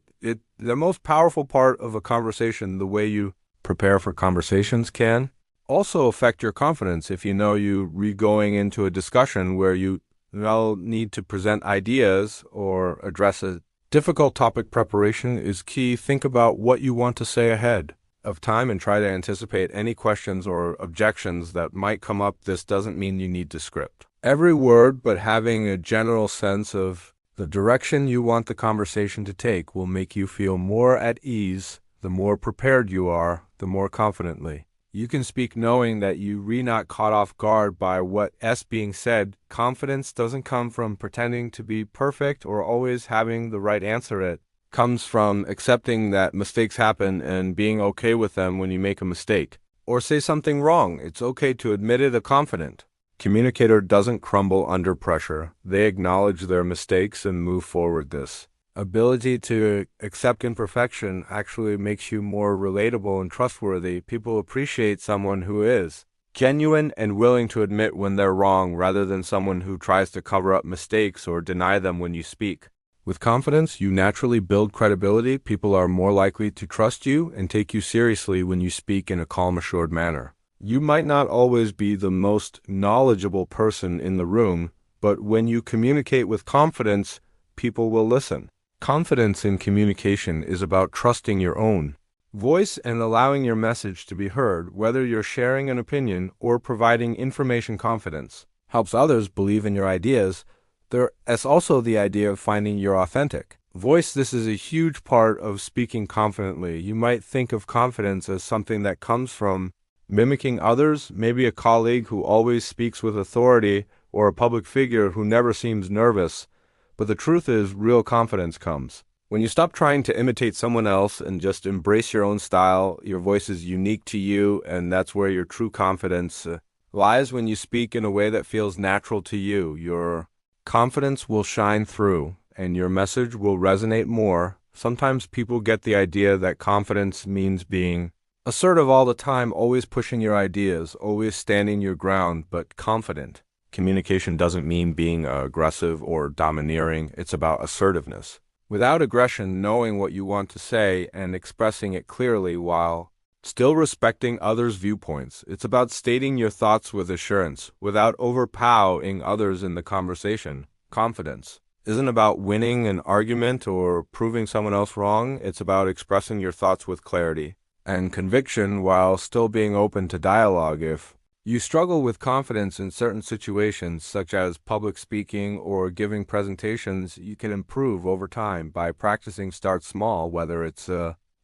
most powerful part of a conversation, the way you prepare for conversations, can also affect your confidence. If you know you're going into a discussion where you will need to present ideas or address a difficult topic, preparation is key. Think about what you want to say ahead of time and try to anticipate any questions or objections that might come up. This doesn't mean you need to script every word, but having a general sense of the direction you want the conversation to take will make you feel more at ease. The more prepared you are, the more confidently you can speak, knowing that you're not caught off guard by what's being said. Confidence doesn't come from pretending to be perfect or always having the right answer. It comes from accepting that mistakes happen and being okay with them. When you make a mistake or say something wrong, it's okay to admit it. A confident communicator doesn't crumble under pressure. They acknowledge their mistakes and move forward. This ability to accept imperfection actually makes you more relatable and trustworthy. People appreciate someone who is genuine and willing to admit when they're wrong rather than someone who tries to cover up mistakes or deny them when you speak. With confidence, you naturally build credibility. People are more likely to trust you and take you seriously when you speak in a calm, assured manner. You might not always be the most knowledgeable person in the room, but when you communicate with confidence, people will listen. Confidence in communication is about trusting your own voice and allowing your message to be heard, whether you're sharing an opinion or providing information. Confidence helps others believe in your ideas. There's also the idea of finding your authentic voice. This is a huge part of speaking confidently. You might think of confidence as something that comes from mimicking others, maybe a colleague who always speaks with authority or a public figure who never seems nervous. But the truth is, real confidence comes when you stop trying to imitate someone else and just embrace your own style. Your voice is unique to you, and that's where your true confidence lies. When you speak in a way that feels natural to you, your confidence will shine through, and your message will resonate more. Sometimes people get the idea that confidence means being assertive all the time, always pushing your ideas, always standing your ground, but confident communication doesn't mean being aggressive or domineering. It's about assertiveness. Without aggression, knowing what you want to say and expressing it clearly while still respecting others' viewpoints. It's about stating your thoughts with assurance, without overpowering others in the conversation. Confidence isn't about winning an argument or proving someone else wrong. It's about expressing your thoughts with clarity and conviction while still being open to dialogue. If you struggle with confidence in certain situations, such as public speaking or giving presentations, you can improve over time by practicing. Start small, whether it's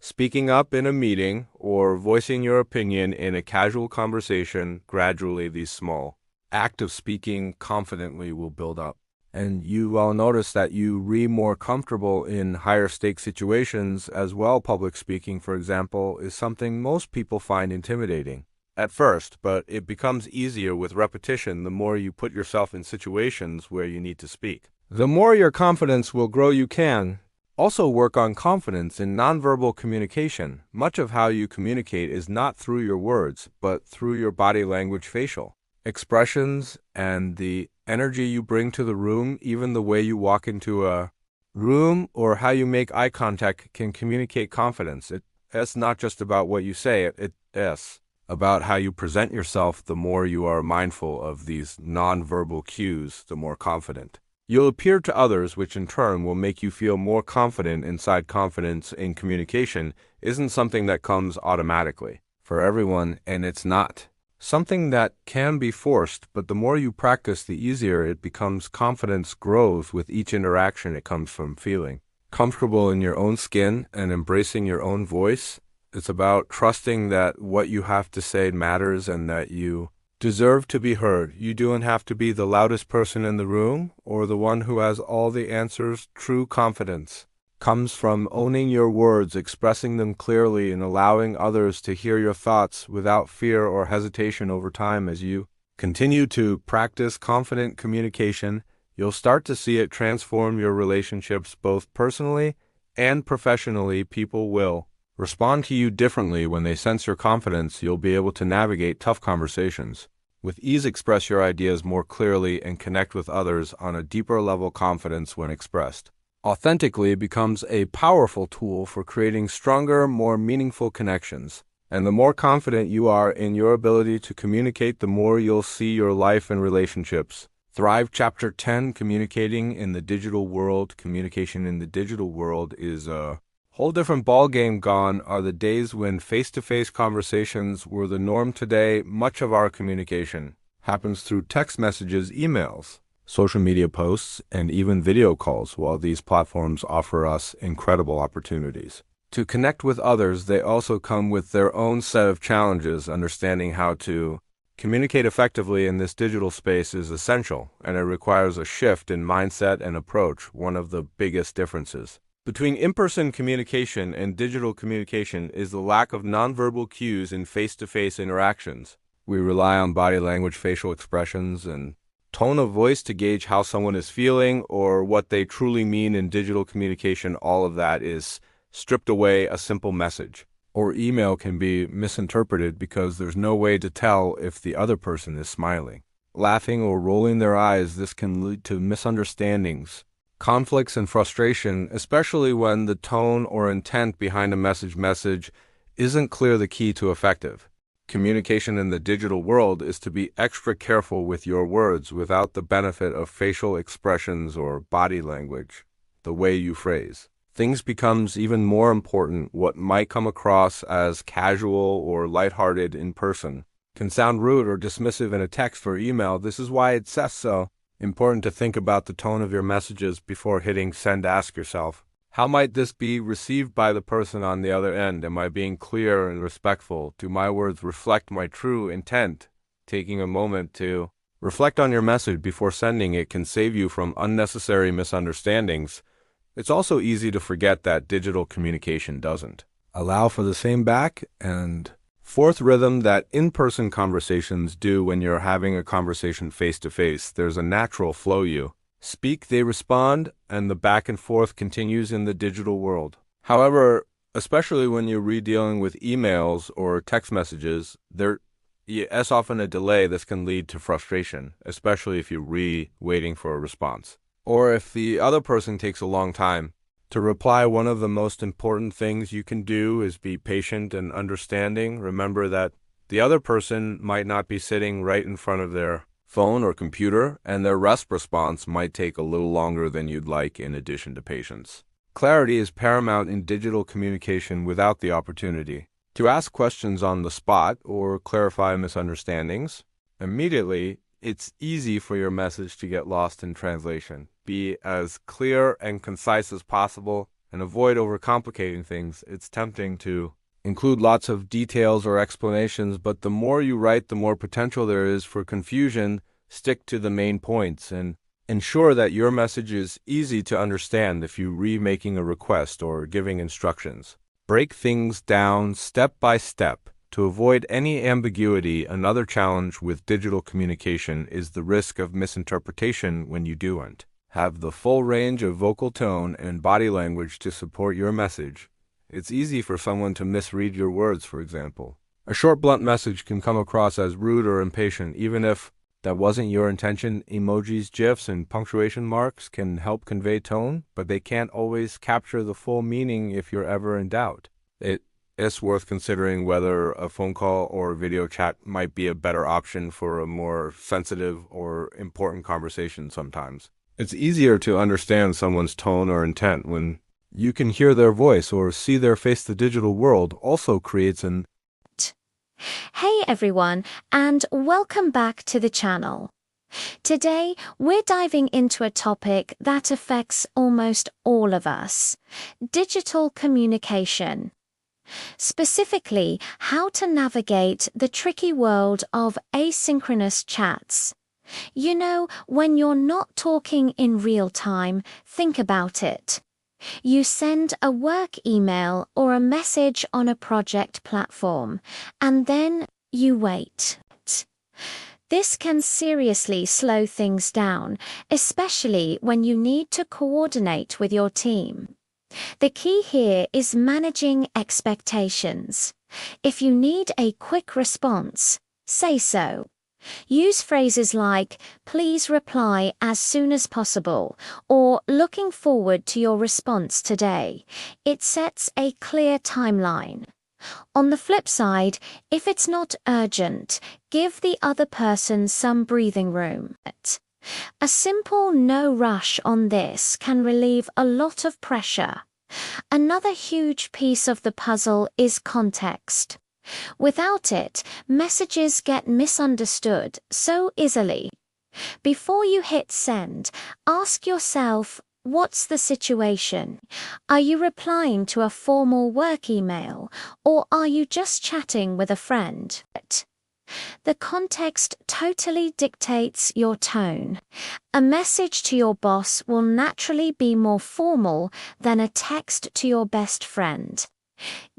speaking up in a meeting or voicing your opinion in a casual conversation. Gradually, these small acts of speaking confidently will build up, and you will notice that you are more comfortable in higher stakes situations as well. Public speaking, for example, is something most people find intimidating at first, but it becomes easier with repetition. The more you put yourself in situations where you need to speak, the more your confidence will grow. You can also work on confidence in nonverbal communication. Much of how you communicate is not through your words, but through your body language, facial expressions, and the energy you bring to the room. Even the way you walk into a room or how you make eye contact can communicate confidence. It's not just about what you say, it's about how you present yourself. The more you are mindful of these nonverbal cues, the more confident you'll appear to others, which in turn will make you feel more confident inside. Confidence in communication isn't something that comes automatically for everyone, and it's not something that can be forced, but the more you practice, the easier it becomes. Confidence grows with each interaction. It comes from feeling comfortable in your own skin and embracing your own voice. It's about trusting that what you have to say matters and that you deserve to be heard. You don't have to be the loudest person in the room or the one who has all the answers. True confidence comes from owning your words, expressing them clearly, and allowing others to hear your thoughts without fear or hesitation. Over time, as you continue to practice confident communication, you'll start to see it transform your relationships, both personally and professionally. People will respond to you differently when they sense your confidence. You'll be able to navigate tough conversations with ease, express your ideas more clearly, and connect with others on a deeper level. Confidence, when expressed authentically, becomes a powerful tool for creating stronger, more meaningful connections. And the more confident you are in your ability to communicate, the more you'll see your life and relationships thrive. Chapter 10, Communicating in the Digital World. Communication in the digital world is a whole different ballgame. Gone are the days when face-to-face conversations were the norm. Today, much of our communication happens through text messages, emails, social media posts, and even video calls. While these platforms offer us incredible opportunities to connect with others, they also come with their own set of challenges. Understanding how to communicate effectively in this digital space is essential, and it requires a shift in mindset and approach. One of the biggest differences between in-person communication and digital communication is the lack of nonverbal cues in face-to-face interactions. We rely on body language, facial expressions, and tone of voice to gauge how someone is feeling or what they truly mean in digital communication, all of that is stripped away. A simple message or email can be misinterpreted because there's no way to tell if the other person is smiling, laughing, or rolling their eyes. This can lead to misunderstandings, conflicts, and frustration, especially when the tone or intent behind a message isn't clear. The key to effective communication in the digital world is to be extra careful with your words without the benefit of facial expressions or body language. The way you phrase things becomes even more important. What might come across as casual or lighthearted in person can sound rude or dismissive in a text or email. This is why it's so important to think about the tone of your messages before hitting send. Ask yourself, how might this be received by the person on the other end? Am I being clear and respectful? Do my words reflect my true intent? Taking a moment to reflect on your message before sending it can save you from unnecessary misunderstandings. It's also easy to forget that digital communication doesn't allow for the same back and forth rhythm that in-person conversations do. When you're having a conversation face-to-face, there's a natural flow. You speak, they respond, and the back and forth continues in the digital world. However, especially when you're dealing with emails or text messages, there is often a delay. This can lead to frustration, especially if you're waiting for a response, or if the other person takes a long time to reply. One of the most important things you can do is be patient and understanding. Remember that the other person might not be sitting right in front of their phone or computer, and their response might take a little longer than you'd like. In addition to patience, clarity is paramount in digital communication. Without the opportunity to ask questions on the spot or clarify misunderstandings immediately, it's easy for your message to get lost in translation. Be as clear and concise as possible and avoid overcomplicating things. It's tempting to include lots of details or explanations, but the more you write, the more potential there is for confusion. Stick to the main points and ensure that your message is easy to understand. If you're making a request or giving instructions, break things down step by step to avoid any ambiguity. Another challenge with digital communication is the risk of misinterpretation when you don't have the full range of vocal tone and body language to support your message. It's easy for someone to misread your words. For example, a short, blunt message can come across as rude or impatient, even if that wasn't your intention. Emojis, GIFs, and punctuation marks can help convey tone, but they can't always capture the full meaning. If you're ever in doubt, it's worth considering whether a phone call or video chat might be a better option for a more sensitive or important conversation. Sometimes it's easier to understand someone's tone or intent when you can hear their voice or see their face. The digital world also creates an Hey everyone, and welcome back to the channel. Today, we're diving into a topic that affects almost all of us: digital communication. Specifically, how to navigate the tricky world of asynchronous chats. You know, when you're not talking in real time, think about it. You send a work email or a message on a project platform, and then you wait. This can seriously slow things down, especially when you need to coordinate with your team. The key here is managing expectations. If you need a quick response, say so. Use phrases like, "Please reply as soon as possible," or "looking forward to your response today." It sets a clear timeline. On the flip side, if it's not urgent, give the other person some breathing room. A simple no rush on this can relieve a lot of pressure. Another huge piece of the puzzle is context. Without it, messages get misunderstood so easily. Before you hit send, ask yourself, what's the situation? Are you replying to a formal work email, or are you just chatting with a friend? The context totally dictates your tone. A message to your boss will naturally be more formal than a text to your best friend.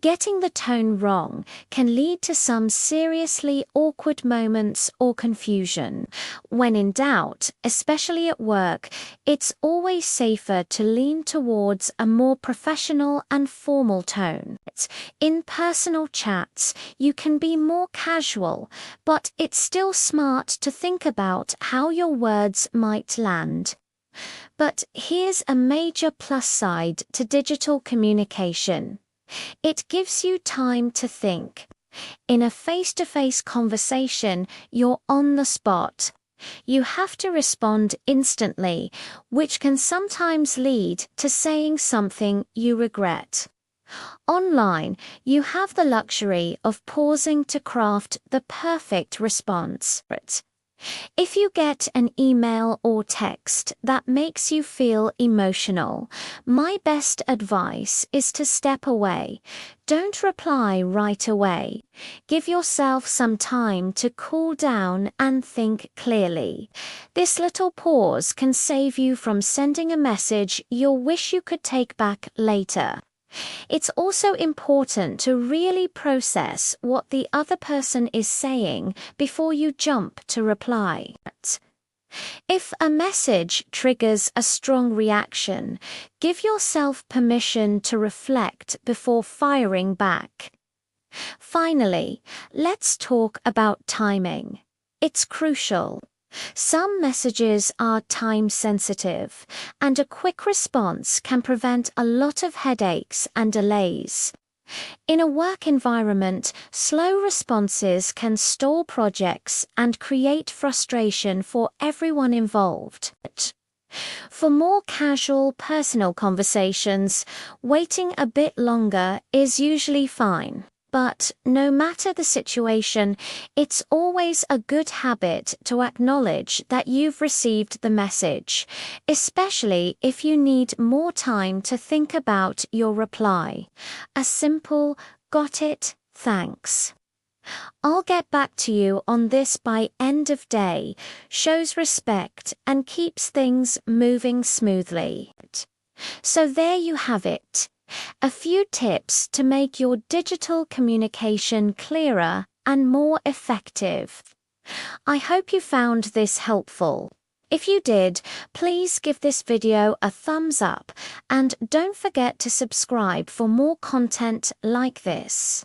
Getting the tone wrong can lead to some seriously awkward moments or confusion. When in doubt, especially at work, it's always safer to lean towards a more professional and formal tone. In personal chats, you can be more casual, but it's still smart to think about how your words might land. But here's a major plus side to digital communication. It gives you time to think. In a face-to-face conversation, you're on the spot. You have to respond instantly, which can sometimes lead to saying something you regret. Online, you have the luxury of pausing to craft the perfect response. If you get an email or text that makes you feel emotional, my best advice is to step away. Don't reply right away. Give yourself some time to cool down and think clearly. This little pause can save you from sending a message you'll wish you could take back later. It's also important to really process what the other person is saying before you jump to reply. If a message triggers a strong reaction, give yourself permission to reflect before firing back. Finally, let's talk about timing. It's crucial. Some messages are time-sensitive, and a quick response can prevent a lot of headaches and delays. In a work environment, slow responses can stall projects and create frustration for everyone involved. For more casual, personal conversations, waiting a bit longer is usually fine. But no matter the situation, it's always a good habit to acknowledge that you've received the message, especially if you need more time to think about your reply. A simple, "Got it, thanks. I'll get back to you on this by end of day" shows respect and keeps things moving smoothly. So there you have it. A few tips to make your digital communication clearer and more effective. I hope you found this helpful. If you did, please give this video a thumbs up and don't forget to subscribe for more content like this.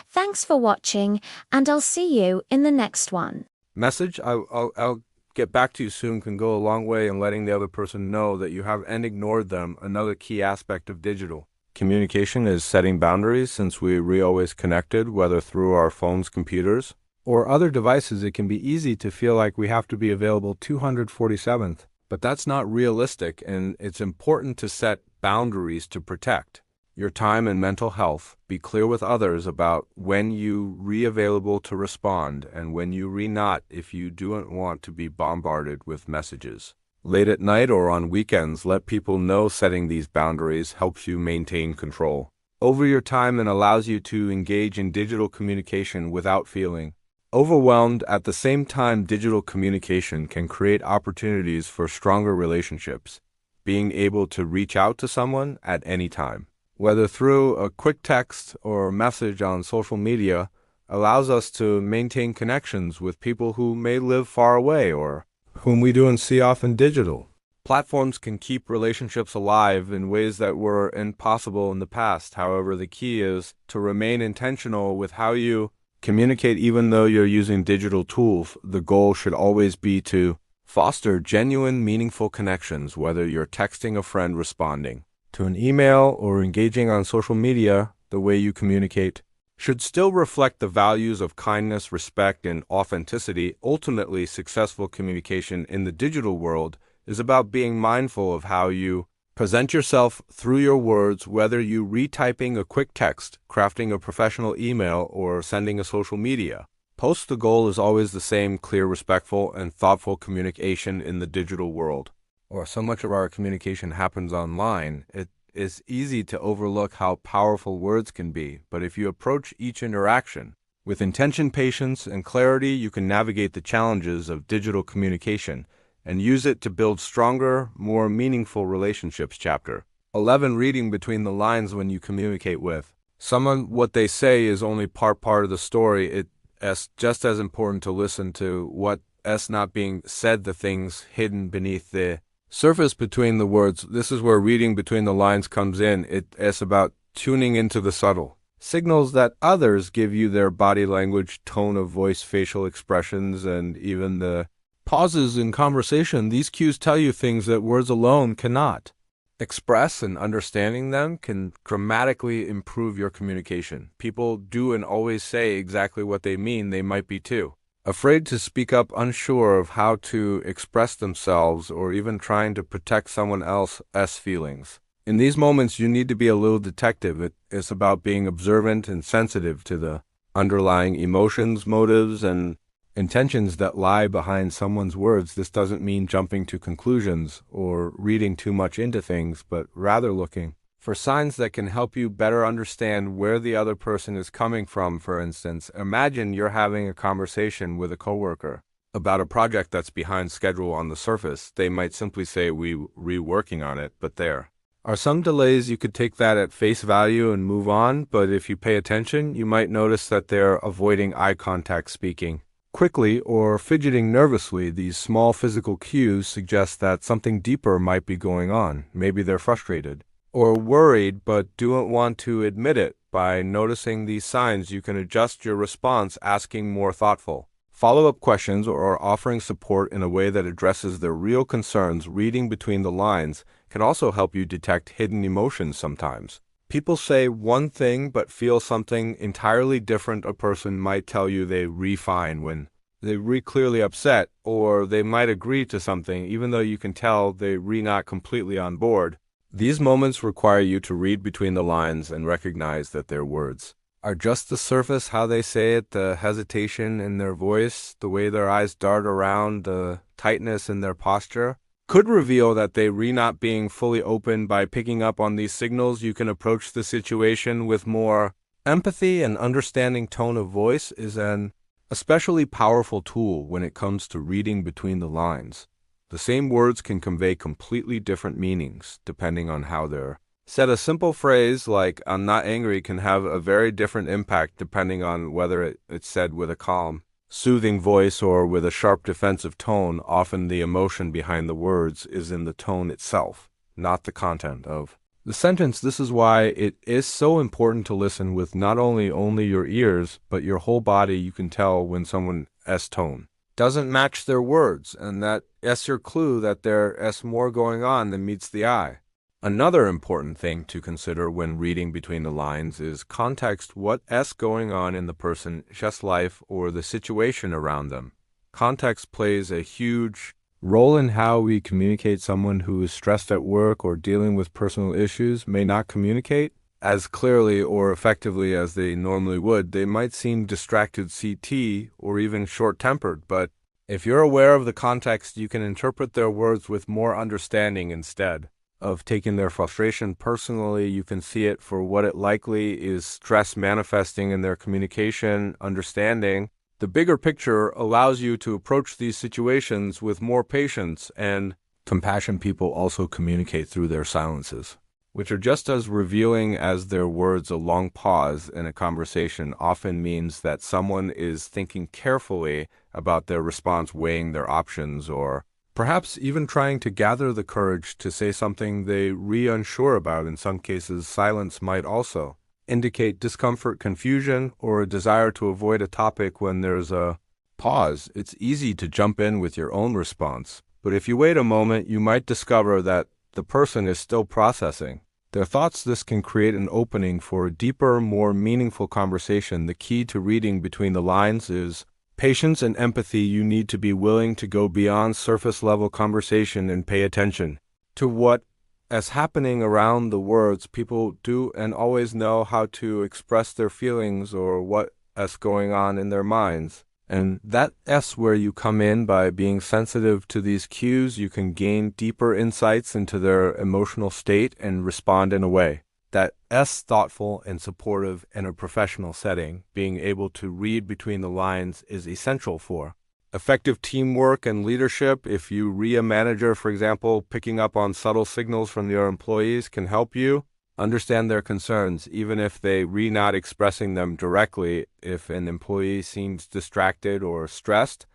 Thanks for watching, and I'll see you in the next one. Message, I'll get back to you soon can go a long way in letting the other person know that you haven't ignored them. Another key aspect of digital communication is setting boundaries. Since we're always connected, whether through our phones, computers, or other devices, it can be easy to feel like we have to be available 247th. But that's not realistic, and it's important to set boundaries to protect your time and mental health. Be clear with others about when you available to respond and when you not if you don't want to be bombarded with messages. Late at night or on weekends, let people know setting these boundaries helps you maintain control over your time and allows you to engage in digital communication without feeling overwhelmed. At the same time, digital communication can create opportunities for stronger relationships. Being able to reach out to someone at any time, whether through a quick text or message on social media, allows us to maintain connections with people who may live far away or whom we don't see often. Digital platforms can keep relationships alive in ways that were impossible in the past. However, the key is to remain intentional with how you communicate. Even though you're using digital tools, the goal should always be to foster genuine, meaningful connections, whether you're texting a friend, responding to an email, or engaging on social media. The way you communicate should still reflect the values of kindness, respect, and authenticity. Ultimately, successful communication in the digital world is about being mindful of how you present yourself through your words, whether you retyping a quick text, crafting a professional email, or sending a social media post. The goal is always the same: clear, respectful, and thoughtful communication in the digital world. Or so much of our communication happens online, it is easy to overlook how powerful words can be. But if you approach each interaction with intention, patience, and clarity, you can navigate the challenges of digital communication and use it to build stronger, more meaningful relationships. Chapter 11. Reading between the lines when you communicate with What they say is only part of the story. It's just as important to listen to what's not being said, the things hidden beneath the surface between the words. This is where reading between the lines comes in. It's about tuning into the subtle signals that others give you, their body language, tone of voice, facial expressions, and even the pauses in conversation. These cues tell you things that words alone cannot express, and understanding them can dramatically improve your communication. People do and always say exactly what they mean. They might be too afraid to speak up, unsure of how to express themselves, or even trying to protect someone else's feelings. In these moments, you need to be a little detective. It's about being observant and sensitive to the underlying emotions, motives, and intentions that lie behind someone's words. This doesn't mean jumping to conclusions or reading too much into things, but rather looking for signs that can help you better understand where the other person is coming from. For instance, imagine you're having a conversation with a coworker about a project that's behind schedule. On the surface, they might simply say, "We're reworking on it," but there are some delays. You could take that at face value and move on, but if you pay attention, you might notice that they're avoiding eye contact, speaking quickly, or fidgeting nervously. These small physical cues suggest that something deeper might be going on. Maybe they're frustrated or worried but don't want to admit it. By noticing these signs, you can adjust your response, asking more thoughtful follow-up questions or offering support in a way that addresses their real concerns. Reading between the lines can also help you detect hidden emotions. Sometimes people say one thing but feel something entirely different. A person might tell you they refine when they're clearly upset, or they might agree to something even though you can tell they're not completely on board. These moments require you to read between the lines and recognize that their words are just the surface, how they say it, the hesitation in their voice, the way their eyes dart around, the tightness in their posture could reveal that they not being fully open. By picking up on these signals, you can approach the situation with more empathy. And understanding tone of voice is an especially powerful tool when it comes to reading between the lines. The same words can convey completely different meanings depending on how they're said. A simple phrase like "I'm not angry" can have a very different impact depending on whether it's said with a calm, soothing voice or with a sharp defensive tone. Often the emotion behind the words is in the tone itself, not the content of the sentence. This is why it is so important to listen with not only your ears, but your whole body. You can tell when someone's tone doesn't match their words, and that's your clue that there's more going on than meets the eye. Another important thing to consider when reading between the lines is context. What's going on in the person's life or the situation around them. Context plays a huge role in how we communicate. Someone who is stressed at work or dealing with personal issues may not communicate as clearly or effectively as they normally would. They might seem distracted, CT, or even short-tempered, but if you're aware of the context, you can interpret their words with more understanding. Instead of taking their frustration personally, you can see it for what it likely is: stress manifesting in their communication. Understanding the bigger picture allows you to approach these situations with more patience and compassion. People also communicate through their silences, which are just as revealing as their words. A long pause in a conversation often means that someone is thinking carefully about their response, weighing their options, or perhaps even trying to gather the courage to say something they're unsure about. In some cases, silence might also indicate discomfort, confusion, or a desire to avoid a topic. When there's a pause, it's easy to jump in with your own response. But if you wait a moment, you might discover that the person is still processing their thoughts. This can create an opening for a deeper, more meaningful conversation. The key to reading between the lines is patience and empathy. You need to be willing to go beyond surface-level conversation and pay attention to what is happening around the words. People do and always know how to express their feelings or what's going on in their minds. And that's where you come in. By being sensitive to these cues, you can gain deeper insights into their emotional state and respond in a way that's thoughtful and supportive. In a professional setting, being able to read between the lines is essential for effective teamwork and leadership. If you a manager, for example, picking up on subtle signals from your employees can help you Understand their concerns, even if they not expressing them directly. If an employee seems distracted or stressed,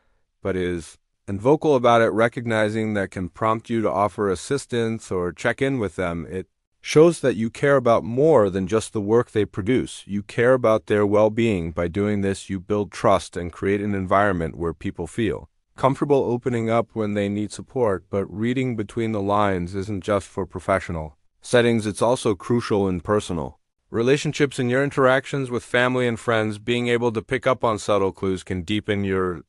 but is and vocal about it, recognizing that can prompt you to offer assistance or check in with them. It shows that you care about more than just the work they produce. You care about their well-being. By doing this, you build trust and create an environment where people feel comfortable opening up when they need support. But reading between the lines isn't just for professional settings, it's also crucial in personal relationships. In your interactions with family and friends, being able to pick up on subtle clues can deepen your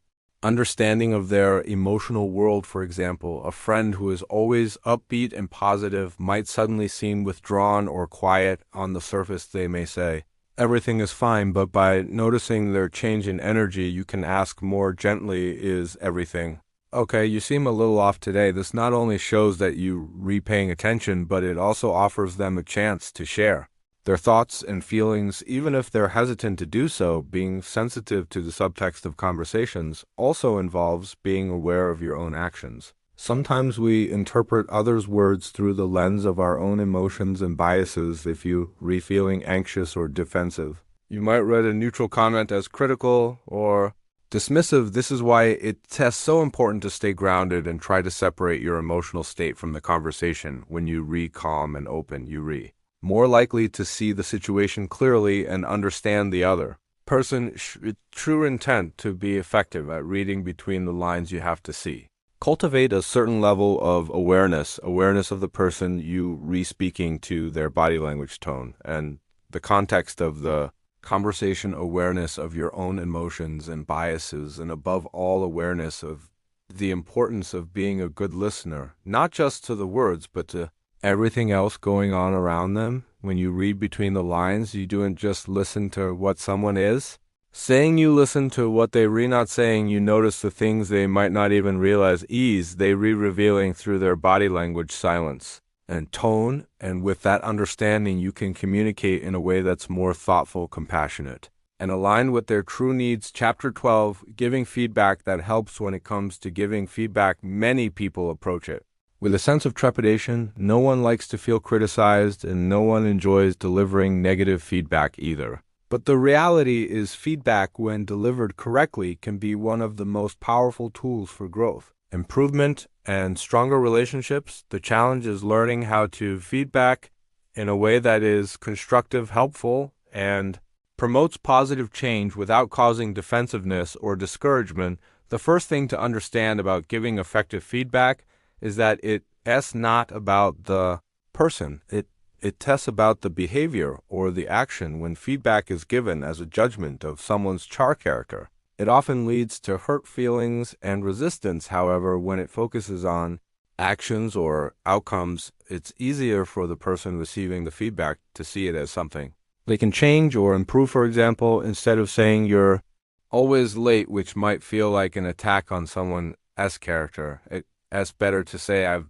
understanding of their emotional world. For example, a friend who is always upbeat and positive might suddenly seem withdrawn or quiet. On the surface, they may say, "Everything is fine," but by noticing their change in energy, you can ask more gently, "Is everything okay? You seem a little off today." This not only shows that you repaying attention, but it also offers them a chance to share their thoughts and feelings, even if they're hesitant to do so. Being sensitive to the subtext of conversations also involves being aware of your own actions. Sometimes we interpret others' words through the lens of our own emotions and biases. If you feeling anxious or defensive, you might read a neutral comment as critical or dismissive. This is why it's so important to stay grounded and try to separate your emotional state from the conversation. When you calm and open, you more likely to see the situation clearly and understand the other person. True intent to be effective at reading between the lines, you have to see. Cultivate a certain level of awareness of the person you speaking to, their body language, tone, and the context of the conversation. Awareness of your own emotions and biases, and above all, awareness of the importance of being a good listener, not just to the words, but to everything else going on around them. When you read between the lines, you don't just listen to what someone is saying, you listen to what they not saying. You notice the things they might not even realize they revealing through their body language, silence, and tone. And with that understanding, you can communicate in a way that's more thoughtful, compassionate, and aligned with their true needs. Chapter 12, giving feedback. That helps. When it comes to giving feedback, many people approach it with a sense of trepidation. No one likes to feel criticized, and no one enjoys delivering negative feedback either. But the reality is, feedback, when delivered correctly, can be one of the most powerful tools for growth, improvement, and stronger relationships. The challenge is learning how to feedback in a way that is constructive, helpful, and promotes positive change without causing defensiveness or discouragement. The first thing to understand about giving effective feedback is that it's not about the person. It tests about the behavior or the action. When feedback is given as a judgment of someone's character, it often leads to hurt feelings and resistance. However, when it focuses on actions or outcomes, it's easier for the person receiving the feedback to see it as something they can change or improve. For example, instead of saying "you're always late," which might feel like an attack on someone's character, it's better to say, "I've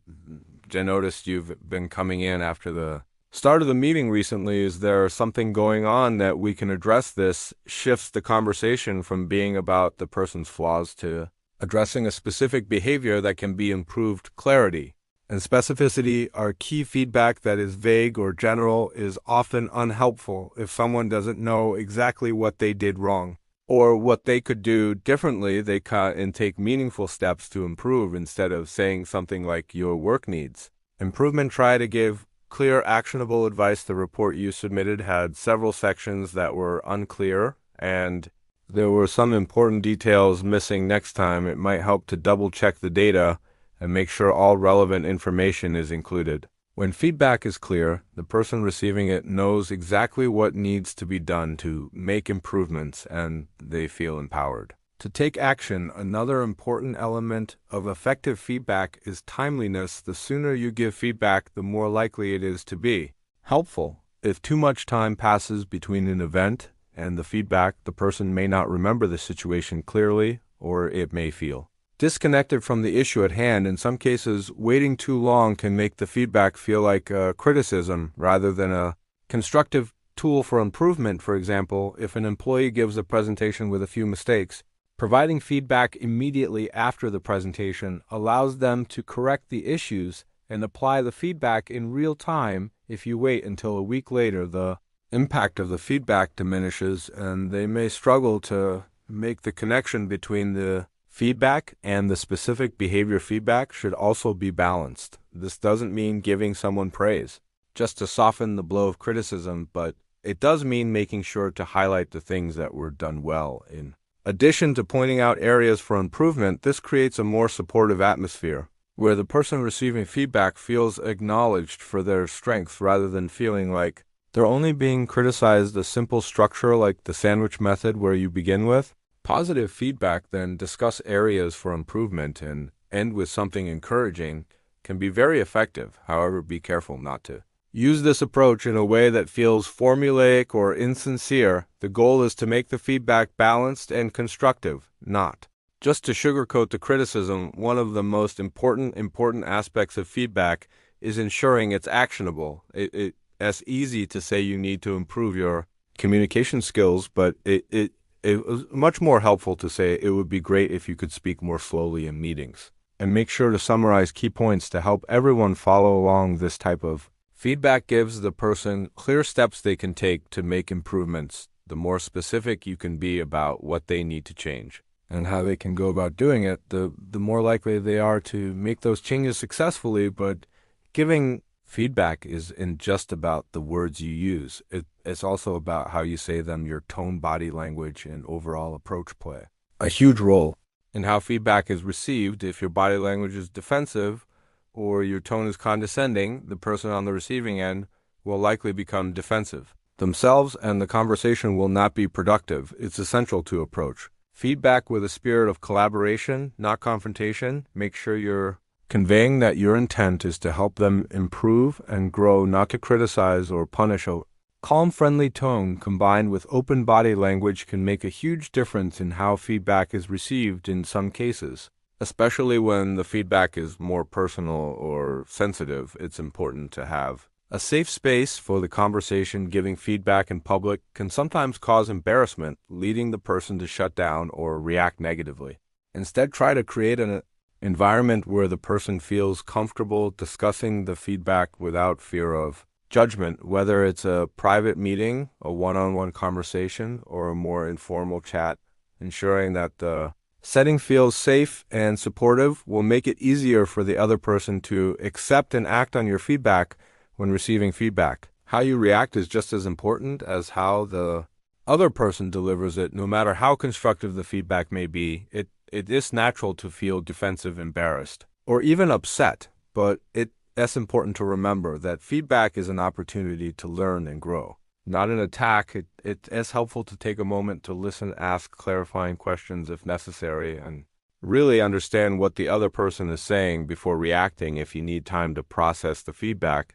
noticed you've been coming in after the start of the meeting recently. Is there something going on that we can address?" This shifts the conversation from being about the person's flaws to addressing a specific behavior that can be improved. Clarity and specificity are key. Feedback that is vague or general is often unhelpful. If someone doesn't know exactly what they did wrong or what they could do differently, they can take meaningful steps to improve. Instead of saying something like "your work needs improvement," try to give clear, actionable advice. The report you submitted had several sections that were unclear, and there were some important details missing. Next time, it might help to double-check the data and make sure all relevant information is included. When feedback is clear, the person receiving it knows exactly what needs to be done to make improvements, and they feel empowered to take action. Another important element of effective feedback is timeliness. The sooner you give feedback, the more likely it is to be helpful. If too much time passes between an event and the feedback, the person may not remember the situation clearly, or it may feel disconnected from the issue at hand. In some cases, waiting too long can make the feedback feel like a criticism rather than a constructive tool for improvement. For example, if an employee gives a presentation with a few mistakes, providing feedback immediately after the presentation allows them to correct the issues and apply the feedback in real time If you wait until a week later, the impact of the feedback diminishes, and they may struggle to make the connection between the feedback and the specific behavior. Feedback should also be balanced. This doesn't mean giving someone praise just to soften the blow of criticism, but it does mean making sure to highlight the things that were done well. In addition to pointing out areas for improvement, this creates a more supportive atmosphere where the person receiving feedback feels acknowledged for their strengths rather than feeling like they're only being criticized. A simple structure like the sandwich method, where you begin with positive feedback, then discuss areas for improvement, and end with something encouraging, can be very effective. However, be careful not to use this approach in a way that feels formulaic or insincere. The goal is to make the feedback balanced and constructive, not just to sugarcoat the criticism. One of the most important aspects of feedback is ensuring it's actionable. It's easy to say you need to improve your communication skills, but it was much more helpful to say it would be great if you could speak more slowly in meetings. And make sure to summarize key points to help everyone follow along. This type of feedback gives the person clear steps they can take to make improvements. The more specific you can be about what they need to change and how they can go about doing it, the more likely they are to make those changes successfully. But giving feedback isn't just about the words you use. It's also about how you say them. Your tone, body language, and overall approach play a huge role in how feedback is received. If your body language is defensive or your tone is condescending, the person on the receiving end will likely become defensive themselves, and the conversation will not be productive. It's essential to approach feedback with a spirit of collaboration, not confrontation. Make sure you're conveying that your intent is to help them improve and grow, not to criticize or punish. A calm, friendly tone combined with open body language can make a huge difference in how feedback is received in some cases. Especially when the feedback is more personal or sensitive, it's important to have a safe space for the conversation. Giving feedback in public can sometimes cause embarrassment, leading the person to shut down or react negatively. Instead, try to create an environment where the person feels comfortable discussing the feedback without fear of judgment, whether it's a private meeting, a one-on-one conversation, or a more informal chat. Ensuring that the setting feels safe and supportive will make it easier for the other person to accept and act on your feedback when receiving feedback. How you react is just as important as how the other person delivers it. No matter how constructive the feedback may be, it is natural to feel defensive, embarrassed, or even upset, but it's important to remember that feedback is an opportunity to learn and grow, not an attack. It is helpful to take a moment to listen, ask clarifying questions if necessary, and really understand what the other person is saying before reacting. If you need time to process the feedback,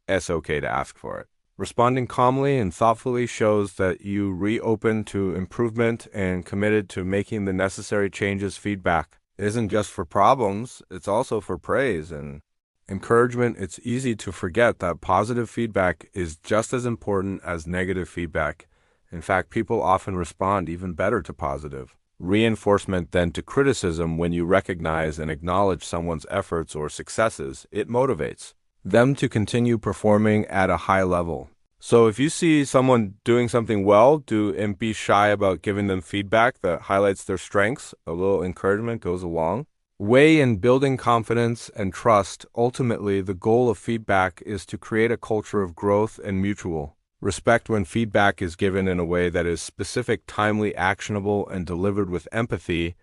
it's okay to ask for it. Responding calmly and thoughtfully shows that you reopen to improvement and committed to making the necessary changes. Feedback isn't just for problems, it's also for praise and encouragement. It's easy to forget that positive feedback is just as important as negative feedback. In fact, people often respond even better to positive reinforcement than to criticism. When you recognize and acknowledge someone's efforts or successes, it motivates them to continue performing at a high level. So if you see someone doing something well, and be shy about giving them feedback that highlights their strengths. A little encouragement goes a long way in building confidence and trust. Ultimately, the goal of feedback is to create a culture of growth and mutual respect. When feedback is given in a way that is specific, timely, actionable, and delivered with empathy,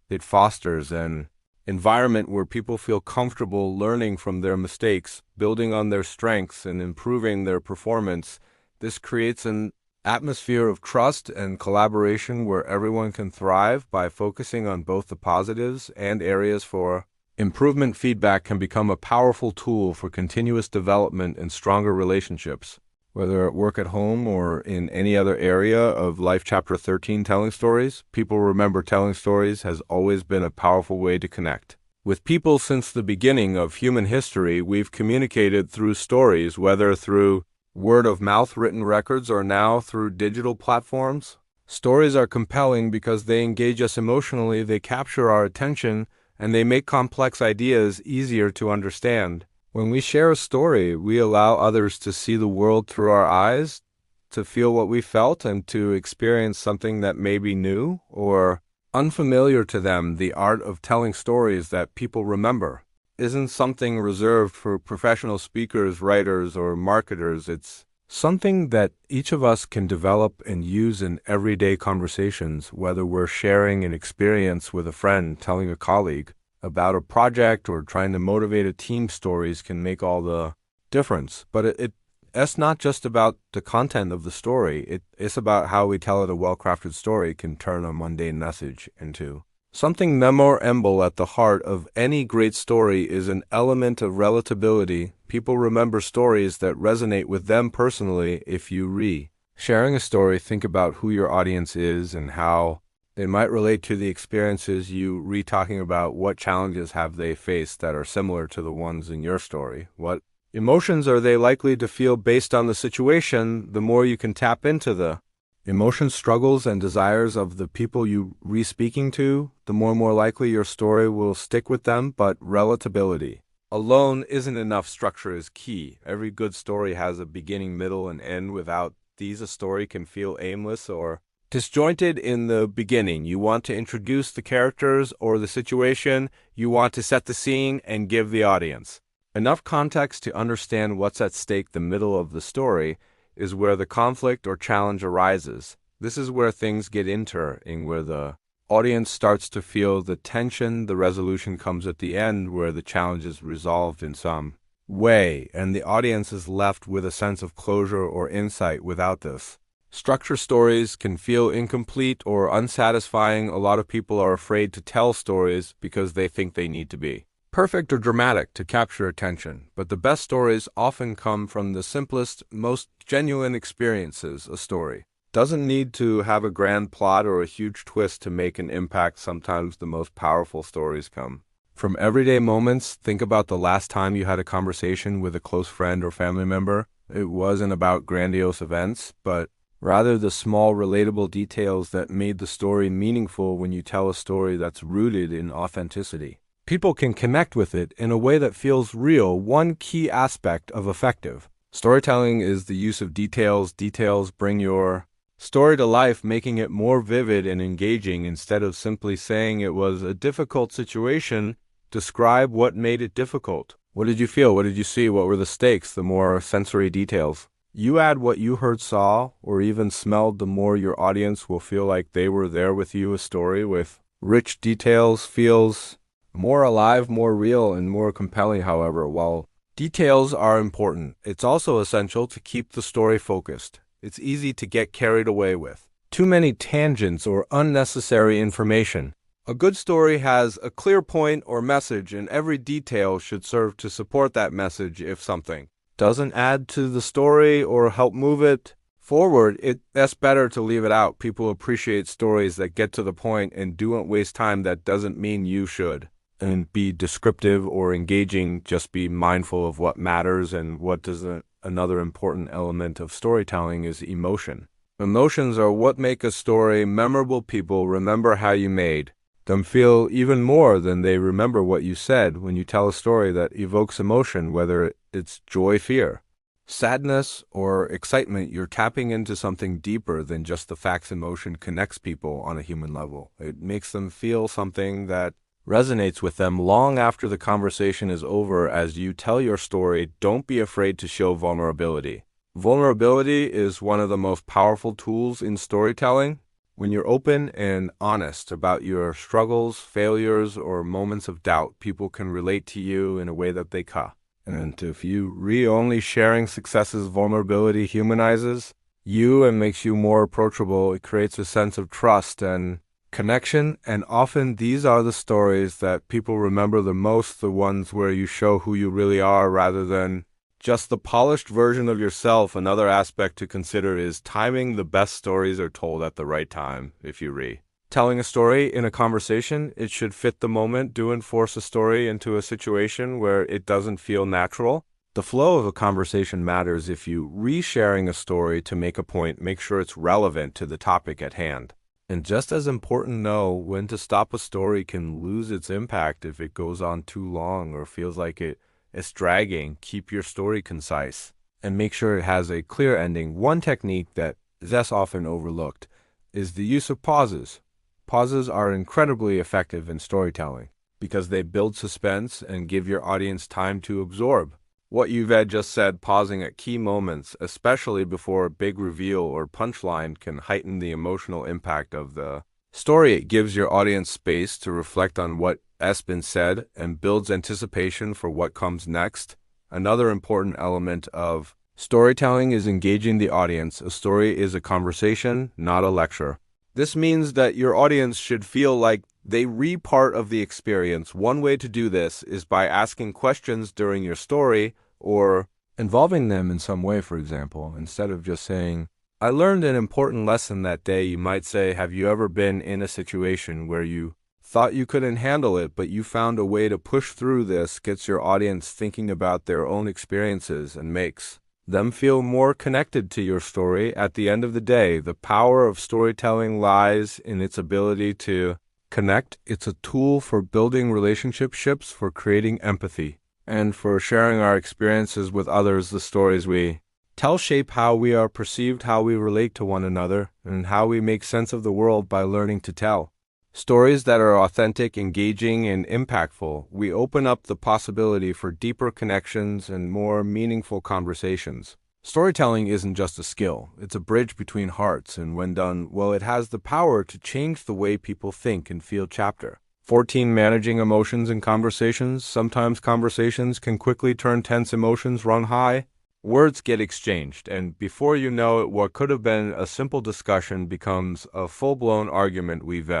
it fosters an environment where people feel comfortable learning from their mistakes, building on their strengths, and improving their performance. This creates an atmosphere of trust and collaboration where everyone can thrive by focusing on both the positives and areas for improvement. Feedback can become a powerful tool for continuous development and stronger relationships, whether at work, at home, or in any other area of life. Chapter 13, Telling Stories. People remember telling stories has always been a powerful way to connect with people. Since the beginning of human history, we've communicated through stories, whether through word of mouth, written records, or now through digital platforms. Stories are compelling because they engage us emotionally, they capture our attention, and they make complex ideas easier to understand. When we share a story, we allow others to see the world through our eyes, to feel what we felt, and to experience something that may be new or unfamiliar to them. The art of telling stories that people remember isn't something reserved for professional speakers, writers, or marketers. It's something that each of us can develop and use in everyday conversations, whether we're sharing an experience with a friend, telling a colleague about a project, or trying to motivate a team. Stories can make all the difference. But it's not just about the content of the story. It's about how we tell it. A well-crafted story can turn a mundane message into something memorable. At the heart of any great story is an element of relatability. People remember stories that resonate with them personally. If you sharing a story, think about who your audience is and how they might relate to the experiences you talking about. What challenges have they faced that are similar to the ones in your story? What emotions are they likely to feel based on the situation? The more you can tap into the emotions, struggles, and desires of the people you speaking to, the more likely your story will stick with them. But relatability alone isn't enough. Structure is key. Every good story has a beginning, middle, and end. Without these, a story can feel aimless or disjointed. In the beginning, you want to introduce the characters or the situation. You want to set the scene and give the audience enough context to understand what's at stake. The middle of the story is where the conflict or challenge arises. This is where things get interesting, where the audience starts to feel the tension. The resolution comes at the end, where the challenge is resolved in some way, and the audience is left with a sense of closure or insight. Without this structure, stories can feel incomplete or unsatisfying. A lot of people are afraid to tell stories because they think they need to be perfect or dramatic to capture attention. But the best stories often come from the simplest, most genuine experiences. A story doesn't need to have a grand plot or a huge twist to make an impact. Sometimes the most powerful stories come from everyday moments. Think about the last time you had a conversation with a close friend or family member. It wasn't about grandiose events, but rather the small, relatable details that made the story meaningful. When you tell a story that's rooted in authenticity, people can connect with it in a way that feels real. One key aspect of effective storytelling is the use of details. Details bring your story to life, making it more vivid and engaging. Instead of simply saying it was a difficult situation, describe what made it difficult. What did you feel? What did you see? What were the stakes? The more sensory details you add, what you heard, saw, or even smelled, the more your audience will feel like they were there with you. A story with rich details feels more alive, more real, and more compelling. However, while details are important, it's also essential to keep the story focused. It's easy to get carried away with too many tangents or unnecessary information. A good story has a clear point or message, and every detail should serve to support that message. If something doesn't add to the story or help move it forward, that's better to leave it out. People appreciate stories that get to the point and don't waste time. That doesn't mean you should and be descriptive or engaging. Just be mindful of what matters and what doesn't. Another important element of storytelling is emotion. Emotions are what make a story memorable. People remember how you made them feel even more than they remember what you said. When you tell a story that evokes emotion, whether it's joy, fear, sadness, or excitement, you're tapping into something deeper than just the facts. Emotion connects people on a human level. It makes them feel something that resonates with them long after the conversation is over. As you tell your story, don't be afraid to show vulnerability. Vulnerability is one of the most powerful tools in storytelling. When you're open and honest about your struggles, failures, or moments of doubt, people can relate to you in a way that they can. And if you only sharing successes, vulnerability humanizes you and makes you more approachable. It creates a sense of trust and connection, and often these are the stories that people remember the most, the ones where you show who you really are rather than just the polished version of yourself. Another aspect to consider is timing. The best stories are told at the right time. If you telling a story in a conversation, it should fit the moment. Don't force a story into a situation where it doesn't feel natural. The flow of a conversation matters. If you sharing a story to make a point, make sure it's relevant to the topic at hand. And just as important, know when to stop. A story can lose its impact if it goes on too long or feels like it it's dragging, keep your story concise, and make sure it has a clear ending. One technique that is less often overlooked is the use of pauses. Pauses are incredibly effective in storytelling because they build suspense and give your audience time to absorb what you've just said. Pausing at key moments, especially before a big reveal or punchline, can heighten the emotional impact of the story. It gives your audience space to reflect on what has been said and builds anticipation for what comes next. Another important element of storytelling is engaging the audience. A story is a conversation, not a lecture. This means that your audience should feel like they re part of the experience. One way to do this is by asking questions during your story or involving them in some way. For example, instead of just saying, "I learned an important lesson that day," you might say, "Have you ever been in a situation where you thought you couldn't handle it, but you found a way to push through?" This gets your audience thinking about their own experiences and makes them feel more connected to your story. At the end of the day, the power of storytelling lies in its ability to connect. It's a tool for building relationships, for creating empathy, and for sharing our experiences with others. The stories we tell shape how we are perceived, how we relate to one another, and how we make sense of the world. By learning to tell stories that are authentic, engaging, and impactful, we open up the possibility for deeper connections and more meaningful conversations. Storytelling isn't just a skill, it's a bridge between hearts, and when done well, it has the power to change the way people think and feel. Chapter 14. Managing emotions in conversations. Sometimes conversations can quickly turn tense, emotions run high, words get exchanged, and before you know it, what could have been a simple discussion becomes a full-blown argument. We've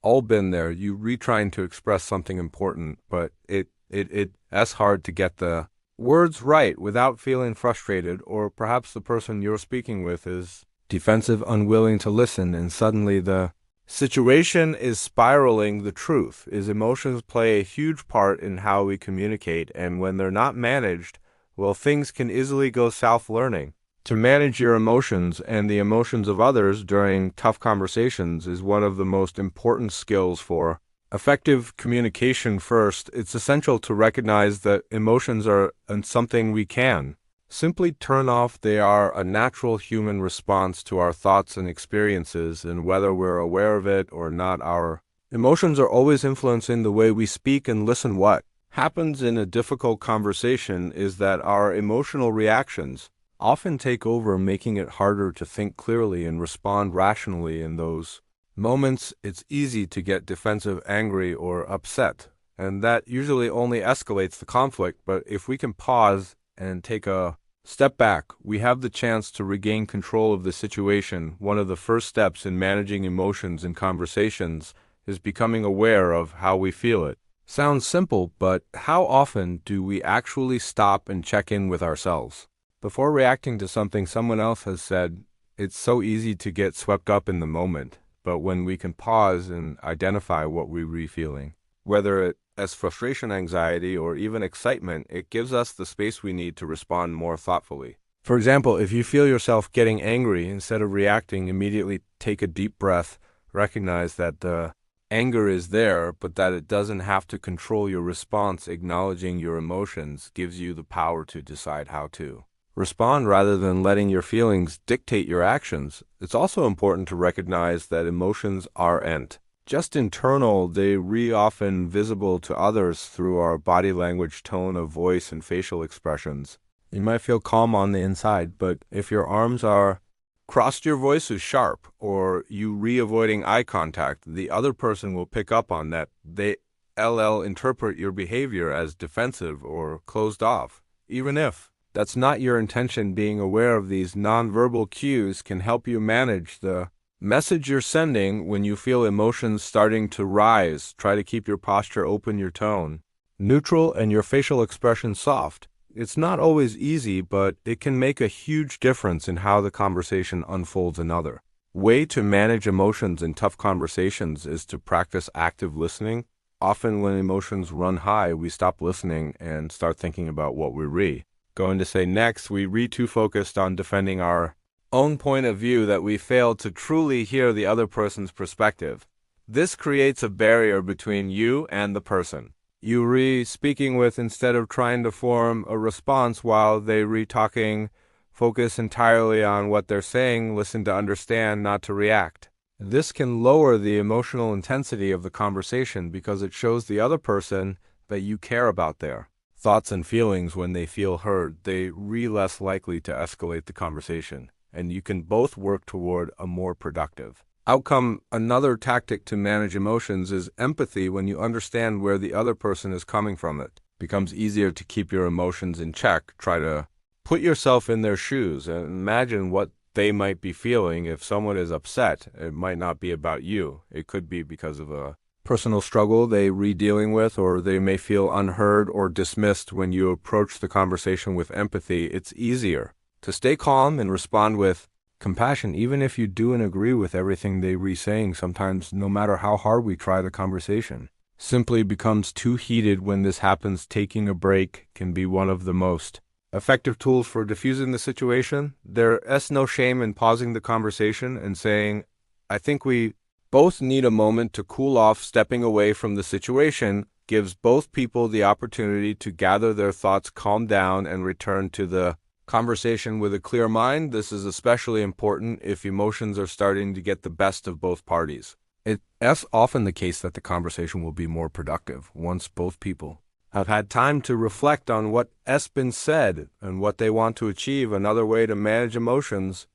all been there. You trying to express something important, but it's hard to get the words right without feeling frustrated, or perhaps the person you're speaking with is defensive, unwilling to listen, and suddenly the situation is spiraling. The truth is emotions play a huge part in how we communicate, and when they're not managed, well, things can easily go south. Learning to manage your emotions and the emotions of others during tough conversations is one of the most important skills for effective communication. First, it's essential to recognize that emotions are something we can simply turn off. They are a natural human response to our thoughts and experiences, and whether we're aware of it or not, our emotions are always influencing the way we speak and listen. What happens in a difficult conversation is that our emotional reactions often take over, making it harder to think clearly and respond rationally. In those moments, it's easy to get defensive, angry, or upset, and that usually only escalates the conflict. But if we can pause and take a step back, we have the chance to regain control of the situation. One of the first steps in managing emotions in conversations is becoming aware of how we feel. It sounds simple, but how often do we actually stop and check in with ourselves before reacting to something someone else has said? It's so easy to get swept up in the moment, but when we can pause and identify what we're feeling, whether it as frustration, anxiety, or even excitement, it gives us the space we need to respond more thoughtfully. For example, if you feel yourself getting angry, instead of reacting, immediately take a deep breath. Recognize that the anger is there, but that it doesn't have to control your response. Acknowledging your emotions gives you the power to decide how to respond rather than letting your feelings dictate your actions. It's also important to recognize that emotions aren't just internal, they often visible to others through our body language, tone of voice, and facial expressions. You might feel calm on the inside, but if your arms are crossed, your voice is sharp, or you avoiding eye contact, the other person will pick up on that. They interpret your behavior as defensive or closed off, even if that's not your intention. Being aware of these nonverbal cues can help you manage the message you're sending. When you feel emotions starting to rise, try to keep your posture open, your tone neutral, and your facial expression soft. It's not always easy, but it can make a huge difference in how the conversation unfolds. Another way to manage emotions in tough conversations is to practice active listening. Often when emotions run high, we stop listening and start thinking about what we're going to say next. We too focused on defending our own point of view that we fail to truly hear the other person's perspective. This creates a barrier between you and the person. you re-speaking with instead of trying to form a response while they re-talking. Focus entirely on what they're saying, listen to understand, not to react. This can lower the emotional intensity of the conversation because it shows the other person that you care about their thoughts and feelings. When they feel heard, they're less likely to escalate the conversation, and you can both work toward a more productive outcome. Another tactic to manage emotions is empathy. When you understand where the other person is coming from, it becomes easier to keep your emotions in check. Try to put yourself in their shoes and imagine what they might be feeling. If someone is upset, it might not be about you. It could be because of a personal struggle they're dealing with, or they may feel unheard or dismissed. When you approach the conversation with empathy, it's easier to stay calm and respond with compassion, even if you do and agree with everything they're saying. Sometimes, no matter how hard we try, the conversation simply becomes too heated. When this happens, taking a break can be one of the most effective tools for diffusing the situation. There is no shame in pausing the conversation and saying, I think we both need a moment to cool off. Stepping away from the situation gives both people the opportunity to gather their thoughts, calm down, and return to the conversation with a clear mind. This is especially important if emotions are starting to get the best of both parties. It's often the case that the conversation will be more productive once both people have had time to reflect on what has been said and what they want to achieve. Another way to manage emotions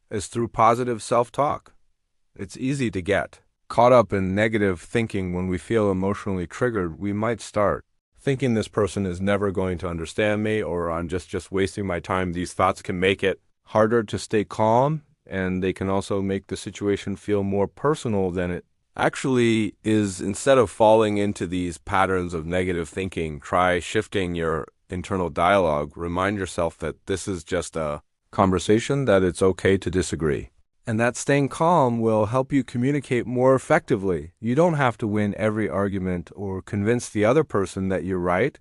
is through positive self-talk. It's easy to get caught up in negative thinking. When we feel emotionally triggered, we might start thinking this person is never going to understand me, or I'm just wasting my time. These thoughts can make it harder to stay calm, and they can also make the situation feel more personal than it actually is. Instead of falling into these patterns of negative thinking, try shifting your internal dialogue. Remind yourself that this is just a conversation, that it's okay to disagree, and that staying calm will help you communicate more effectively. You don't have to win every argument or convince the other person that you're right.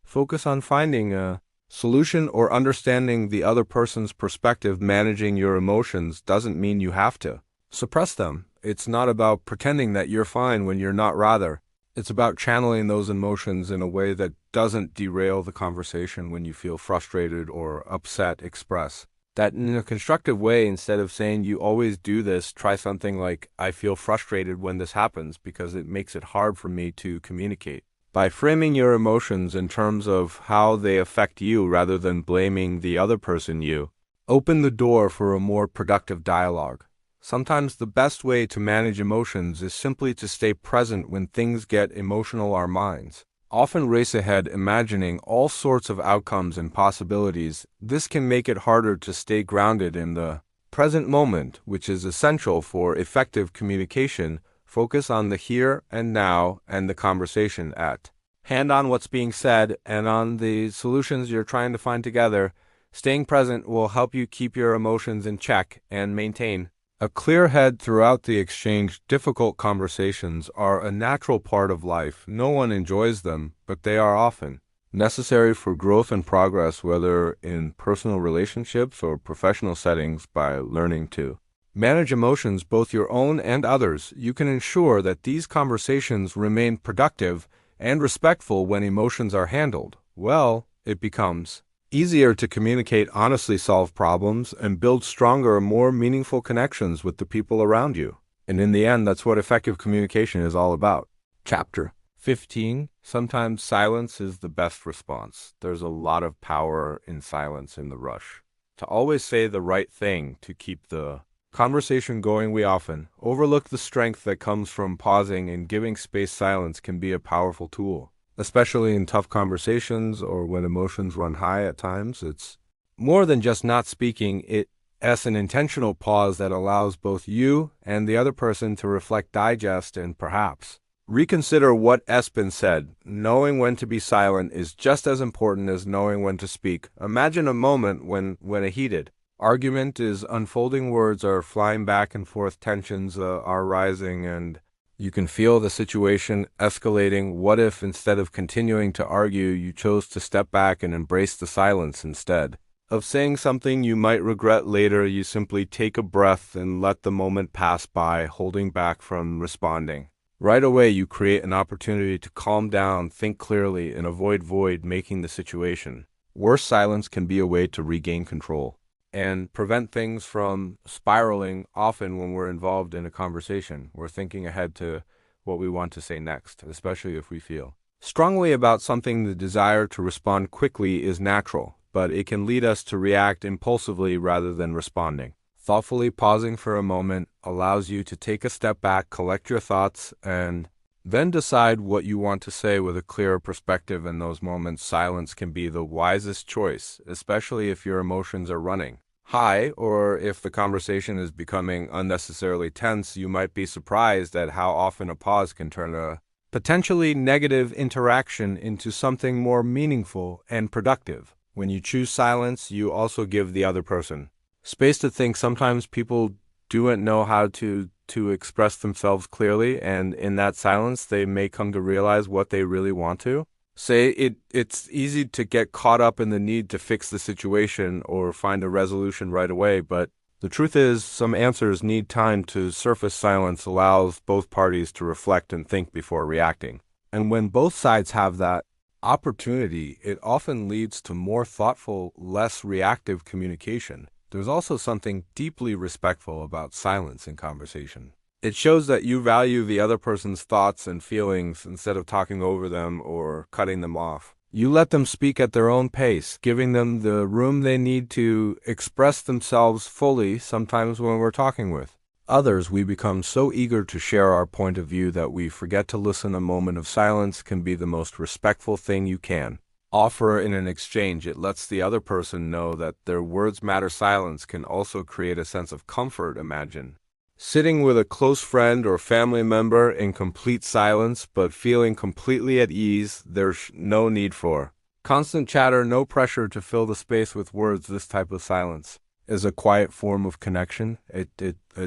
Focus on finding a solution or understanding the other person's perspective. Managing your emotions doesn't mean you have to suppress them. It's not about pretending that you're fine when you're not. Rather, it's about channeling those emotions in a way that doesn't derail the conversation. When you feel frustrated or upset, express that in a constructive way. Instead of saying you always do this, try something like, I feel frustrated when this happens because it makes it hard for me to communicate. By framing your emotions in terms of how they affect you rather than blaming the other person, you open the door for a more productive dialogue. Sometimes the best way to manage emotions is simply to stay present. When things get emotional, our minds often race ahead, imagining all sorts of outcomes and possibilities. This can make it harder to stay grounded in the present moment, which is essential for effective communication. Focus on the here and now and the conversation at hand, on what's being said and on the solutions you're trying to find together. Staying present will help you keep your emotions in check and maintain a clear head throughout the exchange. Difficult conversations are a natural part of life. No one enjoys them, but they are often necessary for growth and progress, whether in personal relationships or professional settings. By learning to manage emotions, both your own and others, you can ensure that these conversations remain productive and respectful. When emotions are handled well, it becomes easier to communicate honestly, solve problems, and build stronger, more meaningful connections with the people around you. And in the end, that's what effective communication is all about. Chapter 15. Sometimes silence is the best response. There's a lot of power in silence in the rush to always say the right thing to keep the conversation going. We often overlook the strength that comes from pausing and giving space. Silence can be a powerful tool, especially in tough conversations or when emotions run high. At times, it's more than just not speaking. It's an intentional pause that allows both you and the other person to reflect, digest, and perhaps reconsider what has been said. Knowing when to be silent is just as important as knowing when to speak. Imagine a moment when a heated argument is unfolding. Words are flying back and forth, tensions are rising, and you can feel the situation escalating. What if, instead of continuing to argue, you chose to step back and embrace the silence? Instead of saying something you might regret later, you simply take a breath and let the moment pass by, holding back from responding. Right away, you create an opportunity to calm down, think clearly, and avoid making the situation. Worse, silence can be a way to regain control and prevent things from spiraling. Often when we're involved in a conversation, we're thinking ahead to what we want to say next, especially if we feel strongly about something. The desire to respond quickly is natural, but it can lead us to react impulsively rather than responding. Thoughtfully pausing for a moment allows you to take a step back, collect your thoughts, and then decide what you want to say with a clearer perspective. In those moments, silence can be the wisest choice, especially if your emotions are running high or if the conversation is becoming unnecessarily tense. You might be surprised at how often a pause can turn a potentially negative interaction into something more meaningful and productive. When you choose silence, you also give the other person space to think. Sometimes people don't know how to express themselves clearly, and in that silence, they may come to realize what they really want to say. It's easy to get caught up in the need to fix the situation or find a resolution right away, but the truth is, some answers need time to surface. Silence allows both parties to reflect and think before reacting. And when both sides have that opportunity, it often leads to more thoughtful, less reactive communication. There's also something deeply respectful about silence in conversation. It shows that you value the other person's thoughts and feelings instead of talking over them or cutting them off. You let them speak at their own pace, giving them the room they need to express themselves fully. Sometimes when we're talking with others, we become so eager to share our point of view that we forget to listen. A moment of silence can be the most respectful thing you can offer in an exchange. It lets the other person know that their words matter. Silence can also create a sense of comfort. Imagine sitting with a close friend or family member in complete silence, but feeling completely at ease. There's no need for constant chatter, no pressure to fill the space with words. This type of silence is a quiet form of connection. A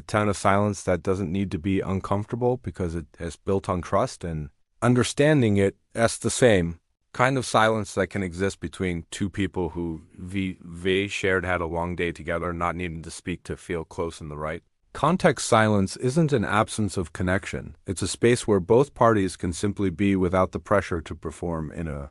ton of silence that doesn't need to be uncomfortable because it is built on trust and understanding. That's the same kind of silence that can exist between two people who had a long day together, not needing to speak to feel close in the right context. Silence isn't an absence of connection. It's a space where both parties can simply be without the pressure to perform. In a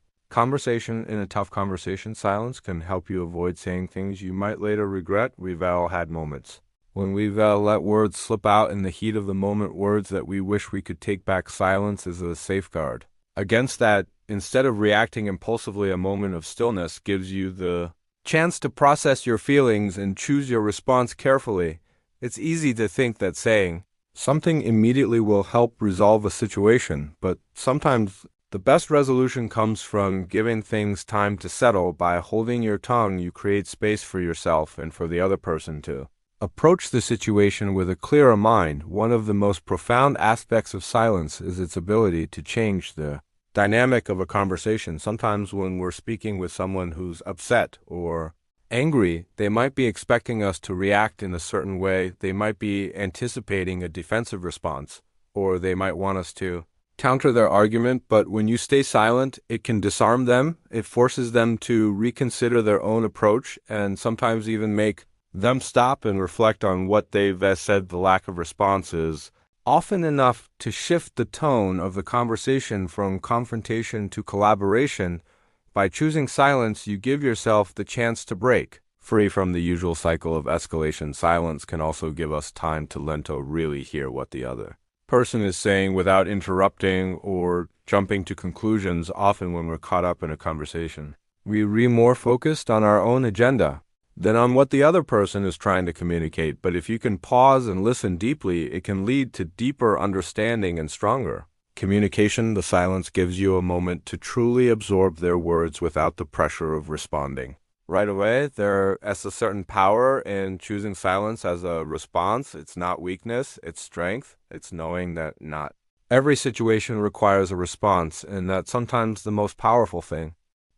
tough conversation, silence can help you avoid saying things you might later regret. We've all had moments when we've let words slip out in the heat of the moment, words that we wish we could take back. Silence is a safeguard against that. Instead of reacting impulsively, a moment of stillness gives you the chance to process your feelings and choose your response carefully. It's easy to think that saying something immediately will help resolve a situation, but sometimes the best resolution comes from giving things time to settle. By holding your tongue, you create space for yourself and for the other person to approach the situation with a clearer mind. One of the most profound aspects of silence is its ability to change the dynamic of a conversation. Sometimes when we're speaking with someone who's upset or angry, they might be expecting us to react in a certain way. They might be anticipating a defensive response, or they might want us to counter their argument. But when you stay silent, it can disarm them. It forces them to reconsider their own approach and sometimes even make them stop and reflect on what they've said. The lack of response is often enough to shift the tone of the conversation from confrontation to collaboration. By choosing silence, you give yourself the chance to break free from the usual cycle of escalation. Silence can also give us time to really hear what the other person is saying without interrupting or jumping to conclusions. Often when we're caught up in a conversation, we're more focused on our own agenda than on what the other person is trying to communicate. But if you can pause and listen deeply, it can lead to deeper understanding and stronger communication. The silence gives you a moment to truly absorb their words without the pressure of responding right away. There is a certain power in choosing silence as a response. It's not weakness, it's strength. It's knowing that not every situation requires a response, and that sometimes the most powerful thing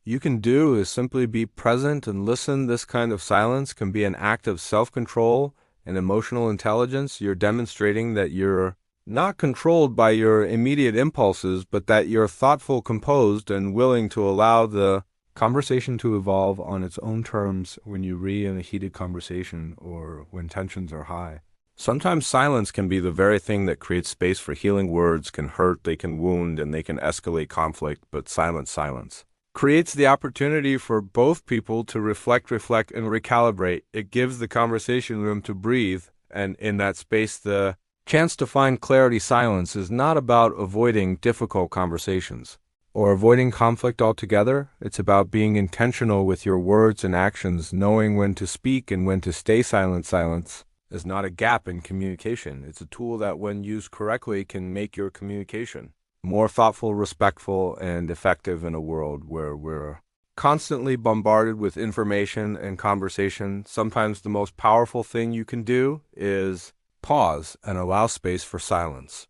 you can do is simply be present and listen. This kind of silence can be an act of self-control and emotional intelligence. You're demonstrating that you're not controlled by your immediate impulses, but that you're thoughtful, composed, and willing to allow the conversation to evolve on its own terms. When you in a heated conversation or when tensions are high, Sometimes silence can be the very thing that creates space for healing. Words can hurt, they can wound, and they can escalate conflict, but silence creates the opportunity for both people to reflect, and recalibrate. It gives the conversation room to breathe, and in that space, the chance to find clarity. Silence is not about avoiding difficult conversations or avoiding conflict altogether. It's about being intentional with your words and actions, knowing when to speak and when to stay silent. Silence is not a gap in communication. It's a tool that, when used correctly, can make your communication more thoughtful, respectful, and effective in a world where we're constantly bombarded with information and conversation. Sometimes the most powerful thing you can do is pause and allow space for silence.